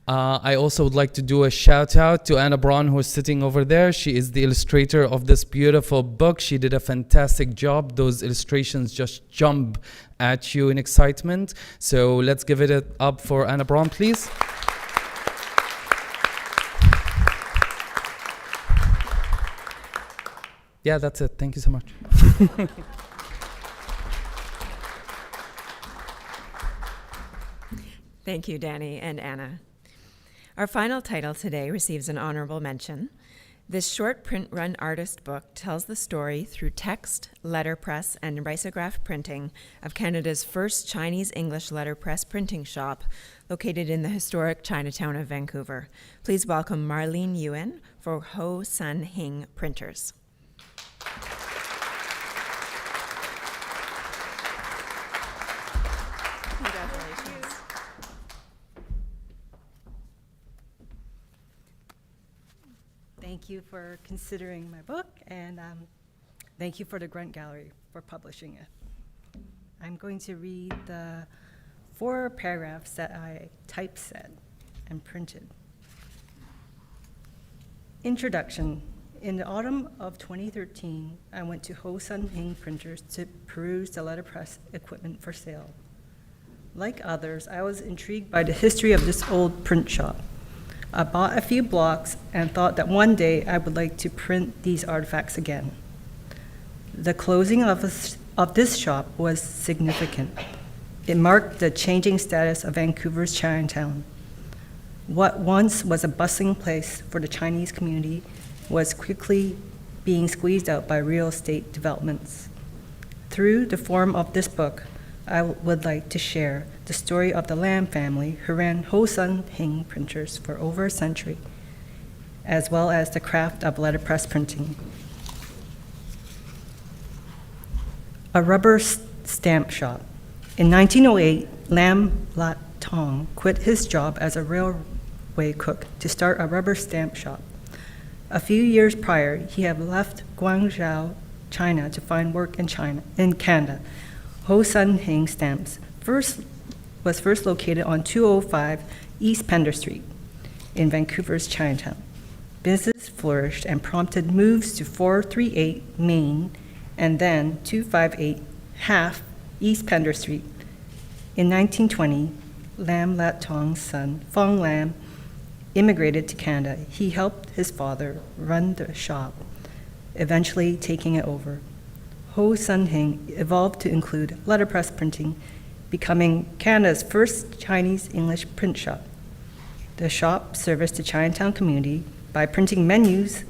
I also would like to do a shout out to Anna Braun, who is sitting over there. She is the illustrator of this beautiful book. She did a fantastic job. Those illustrations just jump at you in excitement. So let's give it up for Anna Braun, please. Yeah, that's it. Thank you so much. Thank you, Danny and Anna. Our final title today receives an honorable mention. This short print-run artist book tells the story through text, letterpress, and risograph printing of Canada's first Chinese-English letterpress printing shop located in the historic Chinatown of Vancouver. Please welcome Marlene Ewan for Ho Sun Hing Printers. Thank you for considering my book, and thank you for the Grunt Gallery for publishing it. I'm going to read the 4 paragraphs that I typeset and printed. Introduction. In the autumn of 2013, I went to Ho Sun Hing Printers to peruse the letterpress equipment for sale. Like others, I was intrigued by the history of this old print shop. I bought a few blocks and thought that one day I would like to print these artifacts again. The closing of this shop was significant. It marked the changing status of Vancouver's Chinatown. What once was a bustling place for the Chinese community was quickly being squeezed out by real estate developments. Through the form of this book, I would like to share the story of the Lam family who ran Ho Sun Hing Printers for over a century, as well as the craft of letterpress printing. A rubber stamp shop. In 1908, Lam Lat Tong quit his job as a railway cook to start a rubber stamp shop. A few years prior, he had left Guangzhou, China to find work in Canada. Ho Sun Hing Stamps was first located on 205 East Pender Street in Vancouver's Chinatown. Business flourished and prompted moves to 438 Main and then 258 Half East Pender Street. In 1920, Lam Lat Tong's son, Fong Lam, immigrated to Canada. He helped his father run the shop, eventually taking it over. Ho Sun Hing evolved to include letterpress printing, becoming Canada's first Chinese-English print shop. The shop serviced the Chinatown community by printing menus,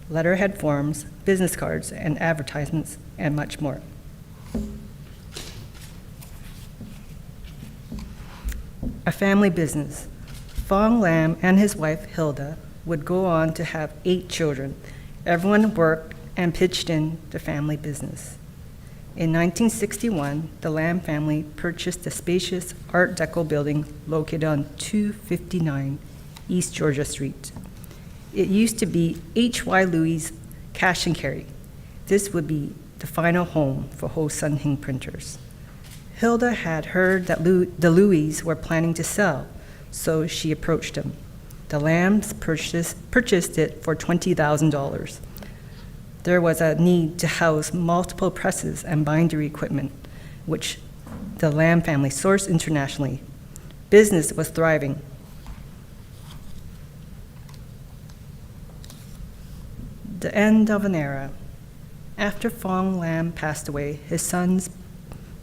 letterhead forms, business cards, and advertisements, and much more. A family business. Fong Lam and his wife Hilda would go on to have 8 children. Everyone worked and pitched in the family business. In 1961, the Lam family purchased a spacious Art Deco building located on 259 East Georgia Street. It used to be H.Y. Louis' Cash and Carry. This would be the final home for Ho Sun Hing printers. Hilda had heard that the Louis were planning to sell, so she approached him. The Lambs purchased it for $20,000. There was a need to house multiple presses and bindery equipment, which the Lam family sourced internationally. Business was thriving. The end of an era. After Fong Lam passed away, his sons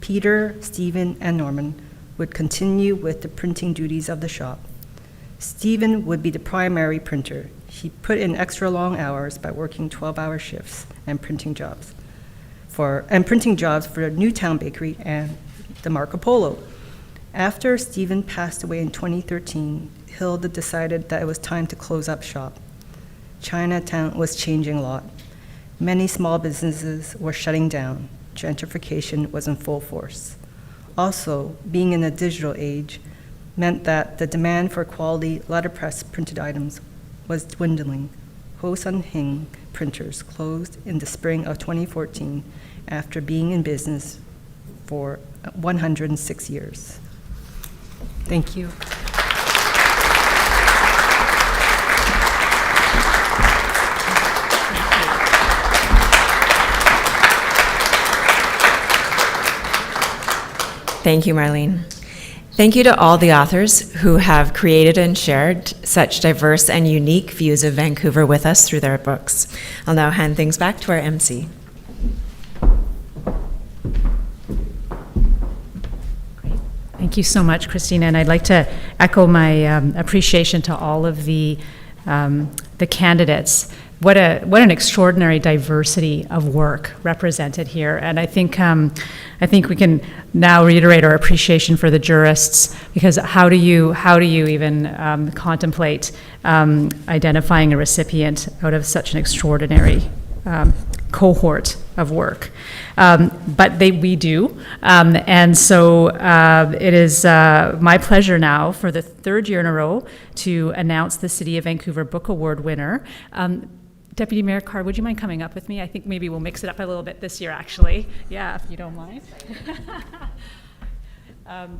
Peter, Stephen, and Norman would continue with the printing duties of the shop. Stephen would be the primary printer. He put in extra long hours by working 12-hour shifts and printing jobs for Newtown Bakery and the Marco Polo. After Stephen passed away in 2013, Hilda decided that it was time to close up shop. Chinatown was changing a lot. Many small businesses were shutting down. Gentrification was in full force. Also, being in a digital age meant that the demand for quality letterpress printed items was dwindling. Ho Sun Hing printers closed in the spring of 2014 after being in business for 106 years. Thank you. Thank you, Marlene. Thank you to all the authors who have created and shared such diverse and unique views of Vancouver with us through their books. I'll now hand things back to our MC. Thank you so much, Christina, and I'd like to echo my appreciation to all of the candidates. What an extraordinary diversity of work represented here, and I think we can now reiterate our appreciation for the jurists, because how do you even contemplate identifying a recipient out of such an extraordinary cohort of work? But we do, and so it is my pleasure now for the 3rd year in a row to announce the City of Vancouver Book Award winner. Deputy Mayor Carr, would you mind coming up with me? I think maybe we'll mix it up a little bit this year, actually. Yeah, if you don't mind.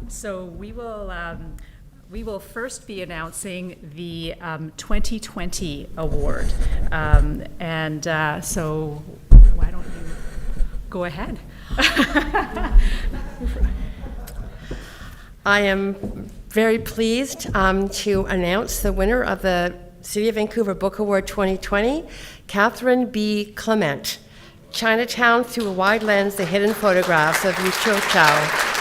So we will first be announcing the 2020 award. So why don't you go ahead? I am very pleased to announce the winner of the City of Vancouver Book Award 2020, Catherine B. Clement, Chinatown Through a Wide Lens, The Hidden Photographs of Yu Cho Chow.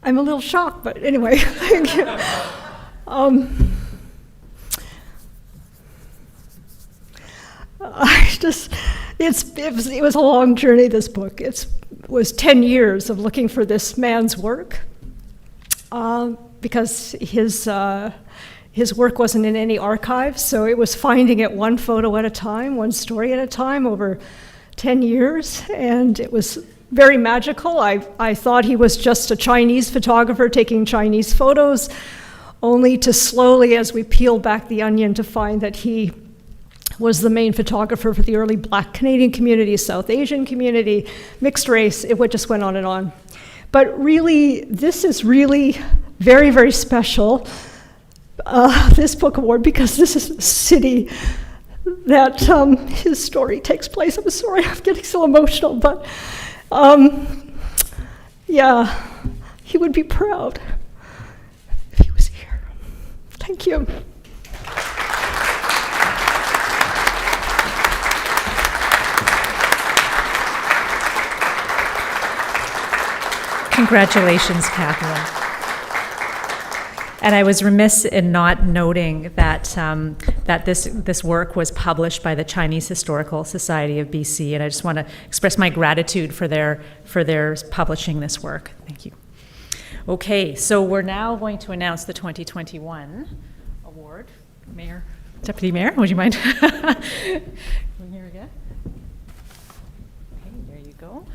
I'm a little shocked, but anyway, thank you. It was a long journey, this book. It was 10 years of looking for this man's work, because His work wasn't in any archives, so it was finding it one photo at a time, one story at a time over 10 years, and it was very magical. I thought he was just a Chinese photographer taking Chinese photos, only to slowly, as we peeled back the onion, to find that he was the main photographer for the early Black Canadian community, South Asian community, mixed race. It just went on and on. But really, this is really very, very special, this book award, because this is the city that his story takes place. I'm sorry, I'm getting so emotional, but yeah, he would be proud if he was here. Thank you. Congratulations, Catherine. And I was remiss in not noting that that this work was published by the Chinese Historical Society of BC, and I just want to express my gratitude for their publishing this work. Thank you. Okay, so we're now going to announce the 2021 award. Mayor, Deputy Mayor, would you mind? Here we go. Okay, there you go.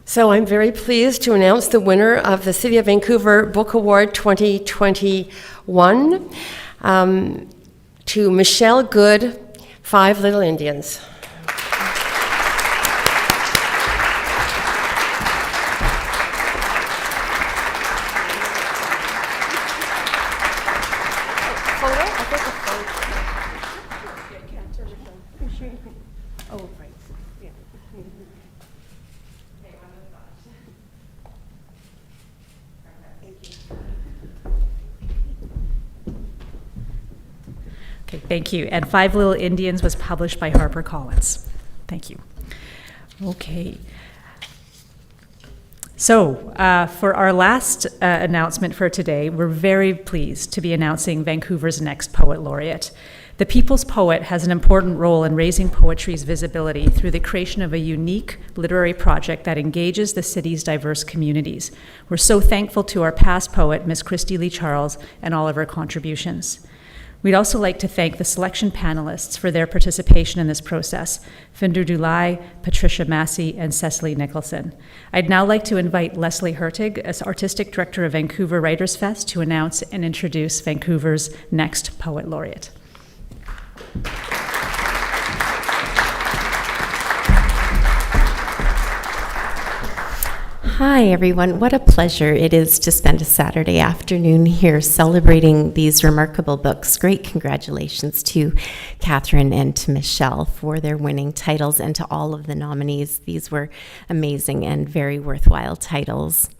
So I'm very pleased to announce the winner of the City of Vancouver Book Award 2021 to Michelle Good, Five Little Indians. Thank you. And Five Little Indians was published by HarperCollins. Thank you. Okay. So for our last announcement for today, we're very pleased to be announcing Vancouver's next Poet Laureate. The People's Poet has an important role in raising poetry's visibility through the creation of a unique literary project that engages the city's diverse communities. We're so thankful to our past poet, Miss Christy Lee Charles, and all of her contributions. We'd also like to thank the selection panelists for their participation in this process, Finder Dulai, Patricia Massey, and Cecily Nicholson. I'd now like to invite Leslie Hertig, as Artistic Director of Vancouver Writers Fest, to announce and introduce Vancouver's next Poet Laureate. Hi, everyone. What a pleasure it is to spend a Saturday afternoon here celebrating these remarkable books. Great congratulations to Catherine and to Michelle for their winning titles, and to all of the nominees. These were amazing and very worthwhile titles.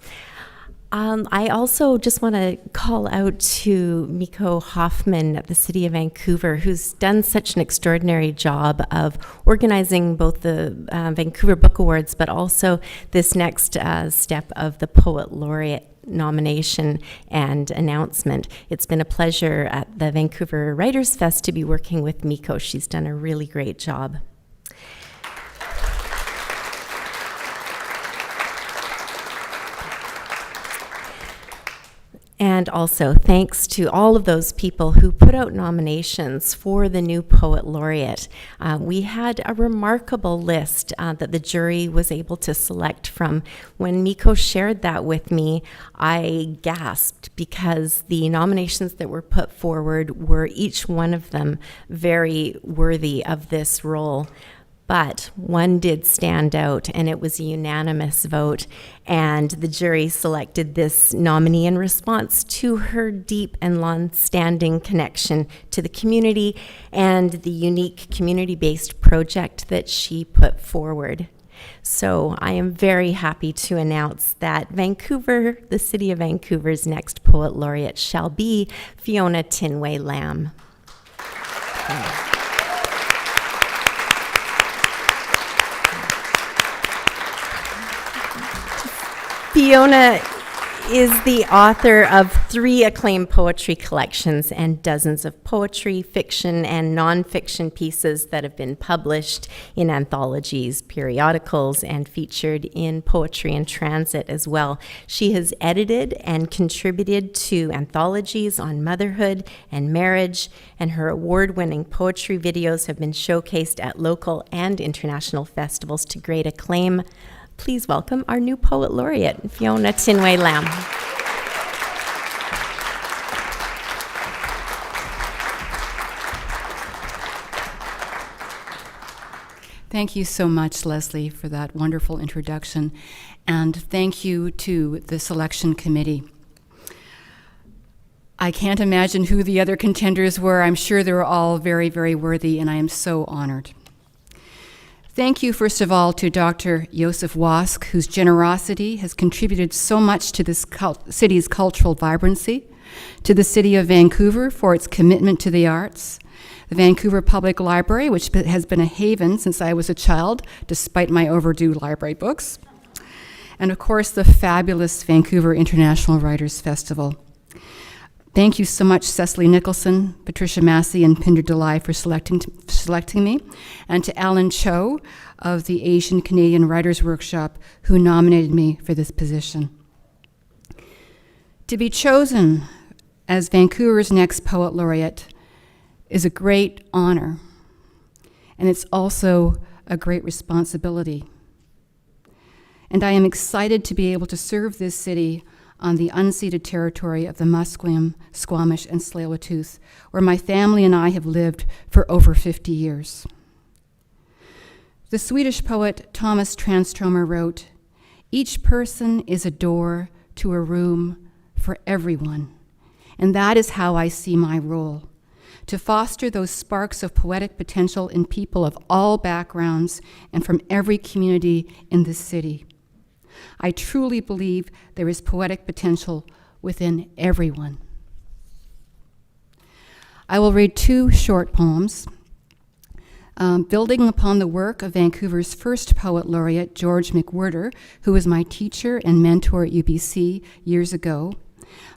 I also just want to call out to Miko Hoffman of the City of Vancouver, who's done such an extraordinary job of organizing both the Vancouver Book Awards, but also this next step of the Poet Laureate nomination and announcement. It's been a pleasure at the Vancouver Writers Fest to be working with Miko. She's done a really great job. And also thanks to all of those people who put out nominations for the new Poet Laureate. We had a remarkable list that the jury was able to select from. When Miko shared that with me, I gasped, because the nominations that were put forward were each one of them very worthy of this role. But one did stand out, and it was a unanimous vote, and the jury selected this nominee in response to her deep and long-standing connection to the community and the unique community-based project that she put forward. So I am very happy to announce that Vancouver, the City of Vancouver's next Poet Laureate, shall be Fiona Tinway Lamb. Fiona is the author of 3 acclaimed poetry collections and dozens of poetry, fiction, and nonfiction pieces that have been published in anthologies, periodicals, and featured in Poetry in Transit as well. She has edited and contributed to anthologies on motherhood and marriage, and her award-winning poetry videos have been showcased at local and international festivals to great acclaim. Please welcome our new Poet Laureate, Fiona Tinway Lamb. Thank you so much, Leslie, for that wonderful introduction, and thank you to the selection committee. I can't imagine who the other contenders were. I'm sure they were all very, very worthy, and I am so honored. Thank you, first of all, to Dr. Joseph Wask, whose generosity has contributed so much to this city's cultural vibrancy, to the City of Vancouver for its commitment to the arts, the Vancouver Public Library, which has been a haven since I was a child, despite my overdue library books, and of course, the fabulous Vancouver International Writers Festival. Thank you so much, Cecily Nicholson, Patricia Massey, and Pinder Delay for selecting me, and to Alan Cho of the Asian Canadian Writers Workshop, who nominated me for this position. To be chosen as Vancouver's next Poet Laureate is a great honor, and it's also a great responsibility. And I am excited to be able to serve this city on the unceded territory of the Musqueam, Squamish, and Tsleil-Waututh, where my family and I have lived for over 50 years. The Swedish poet Thomas Tranströmer wrote, "Each person is a door to a room for everyone," and that is how I see my role, to foster those sparks of poetic potential in people of all backgrounds and from every community in this city. I truly believe there is poetic potential within everyone. I will read 2 short poems. Building upon the work of Vancouver's first Poet Laureate, George McWhirter, who was my teacher and mentor at UBC years ago,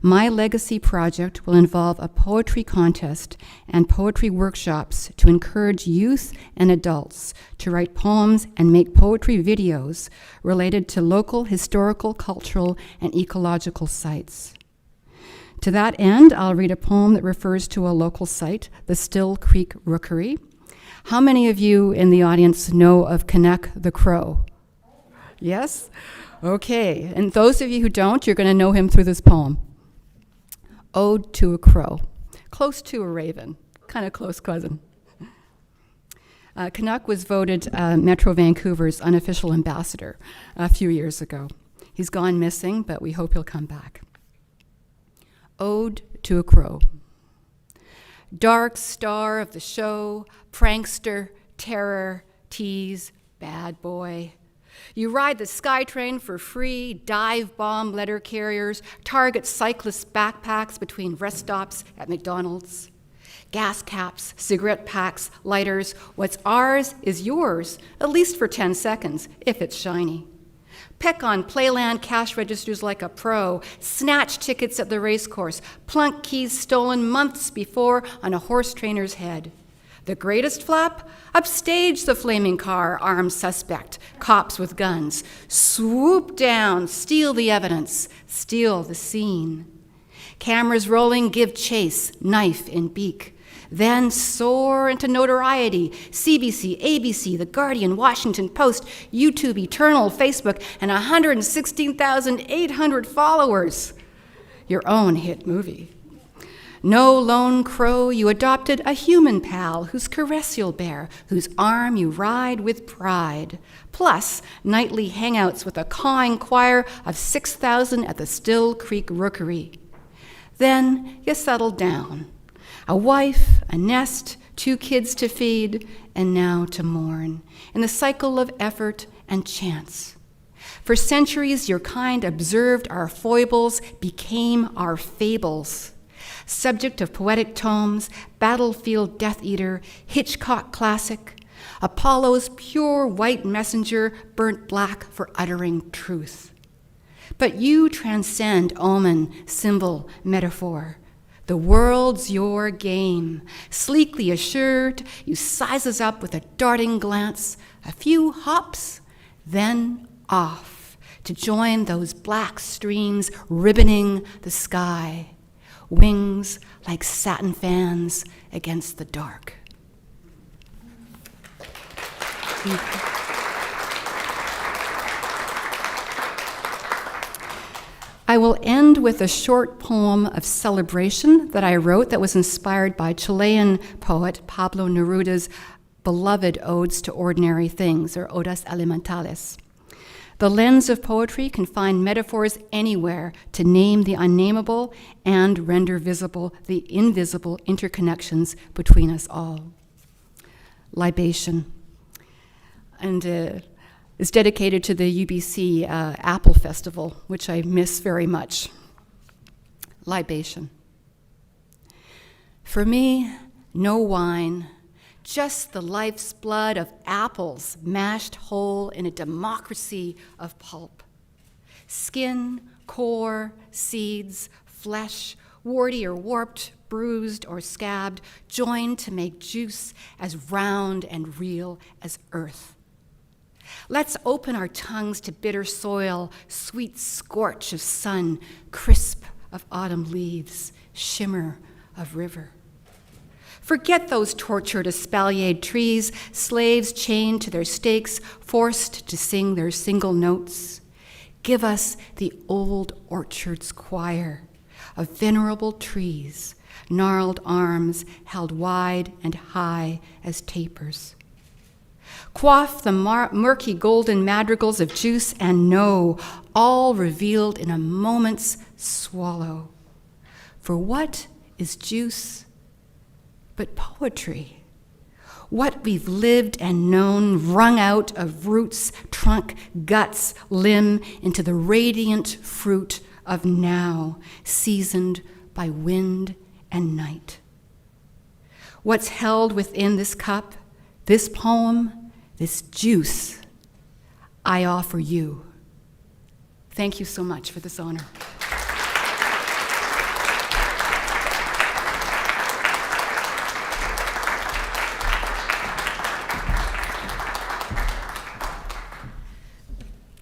my legacy project will involve a poetry contest and poetry workshops to encourage youth and adults to write poems and make poetry videos related to local historical, cultural, and ecological sites. To that end, I'll read a poem that refers to a local site, the Still Creek Rookery. How many of you in the audience know of Canuck the Crow? Yes? Okay, and those of you who don't, you're going to know him through this poem. Ode to a Crow, close to a raven, kind of close cousin. Canuck was voted Metro Vancouver's unofficial ambassador a few years ago. He's gone missing, but we hope he'll come back. Ode to a Crow. Dark star of the show, prankster, terror, tease, bad boy. You ride the SkyTrain for free, dive bomb letter carriers, target cyclist backpacks between rest stops at McDonald's. Gas caps, cigarette packs, lighters, what's ours is yours, at least for 10 seconds, if it's shiny. Peck on Playland cash registers like a pro, snatch tickets at the racecourse, plunk keys stolen months before on a horse trainer's head. The greatest flap? Upstage the flaming car, armed suspect, cops with guns. Swoop down, steal the evidence, steal the scene. Cameras rolling, give chase, knife in beak. Then soar into notoriety. CBC, ABC, The Guardian, Washington Post, YouTube, Eternal, Facebook, and 116,800 followers. Your own hit movie. No lone crow, you adopted a human pal whose caress you'll bear, whose arm you ride with pride. Plus, nightly hangouts with a cawing choir of 6,000 at the Still Creek Rookery. Then you settle down. A wife, a nest, 2 kids to feed, and now to mourn, in the cycle of effort and chance. For centuries, your kind observed our foibles, became our fables. Subject of poetic tomes, battlefield Death Eater, Hitchcock classic, Apollo's pure white messenger burnt black for uttering truth. But you transcend omen, symbol, metaphor. The world's your game. Sleekly assured, you size us up with a darting glance, a few hops, then off to join those black streams ribboning the sky, wings like satin fans against the dark. I will end with a short poem of celebration that I wrote that was inspired by Chilean poet Pablo Neruda's beloved Odes to Ordinary Things, or Odas Elementales. The lens of poetry can find metaphors anywhere to name the unnameable and render visible the invisible interconnections between us all. Libation. And is dedicated to the UBC Apple Festival, which I miss very much. Libation. For me, no wine, just the life's blood of apples mashed whole in a democracy of pulp. Skin, core, seeds, flesh, warty or warped, bruised or scabbed, joined to make juice as round and real as earth. Let's open our tongues to bitter soil, sweet scorch of sun, crisp of autumn leaves, shimmer of river. Forget those tortured, espaliered trees, slaves chained to their stakes, forced to sing their single notes. Give us the old orchard's choir of venerable trees, gnarled arms held wide and high as tapers. Quaff the murky golden madrigals of juice and know, all revealed in a moment's swallow. For what is juice but poetry? What we've lived and known, wrung out of roots, trunk, guts, limb, into the radiant fruit of now, seasoned by wind and night. What's held within this cup, this poem, this juice, I offer you. Thank you so much for this honor.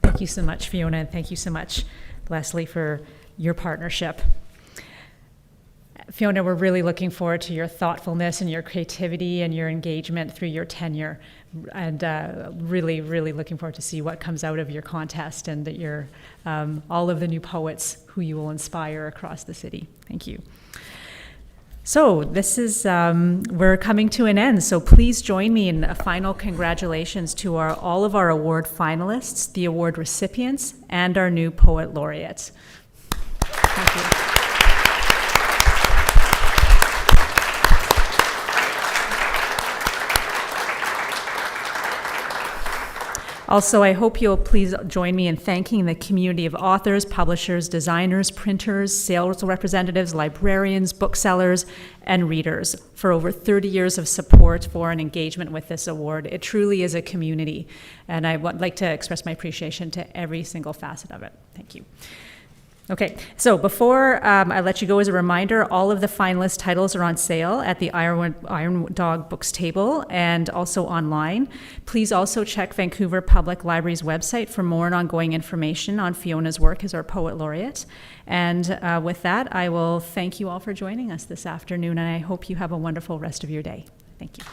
Thank you so much, Fiona, and thank you so much, Leslie, for your partnership. Fiona, we're really looking forward to your thoughtfulness and your creativity and your engagement through your tenure, and really, really looking forward to see what comes out of your contest and that your all of the new poets who you will inspire across the city. Thank you. So this is, we're coming to an end, so please join me in a final congratulations to all of our award finalists, the award recipients, and our new poet laureates. Thank you. Also, I hope you'll please join me in thanking the community of authors, publishers, designers, printers, sales representatives, librarians, booksellers, and readers for over 30 years of support for and engagement with this award. It truly is a community, and I would like to express my appreciation to every single facet of it. Thank you. Okay, so before I let you go, as a reminder, all of the finalist titles are on sale at the Iron Dog Books table and also online. Please also check Vancouver Public Library's website for more and ongoing information on Fiona's work as our Poet Laureate. And with that, I will thank you all for joining us this afternoon, and I hope you have a wonderful rest of your day. Thank you.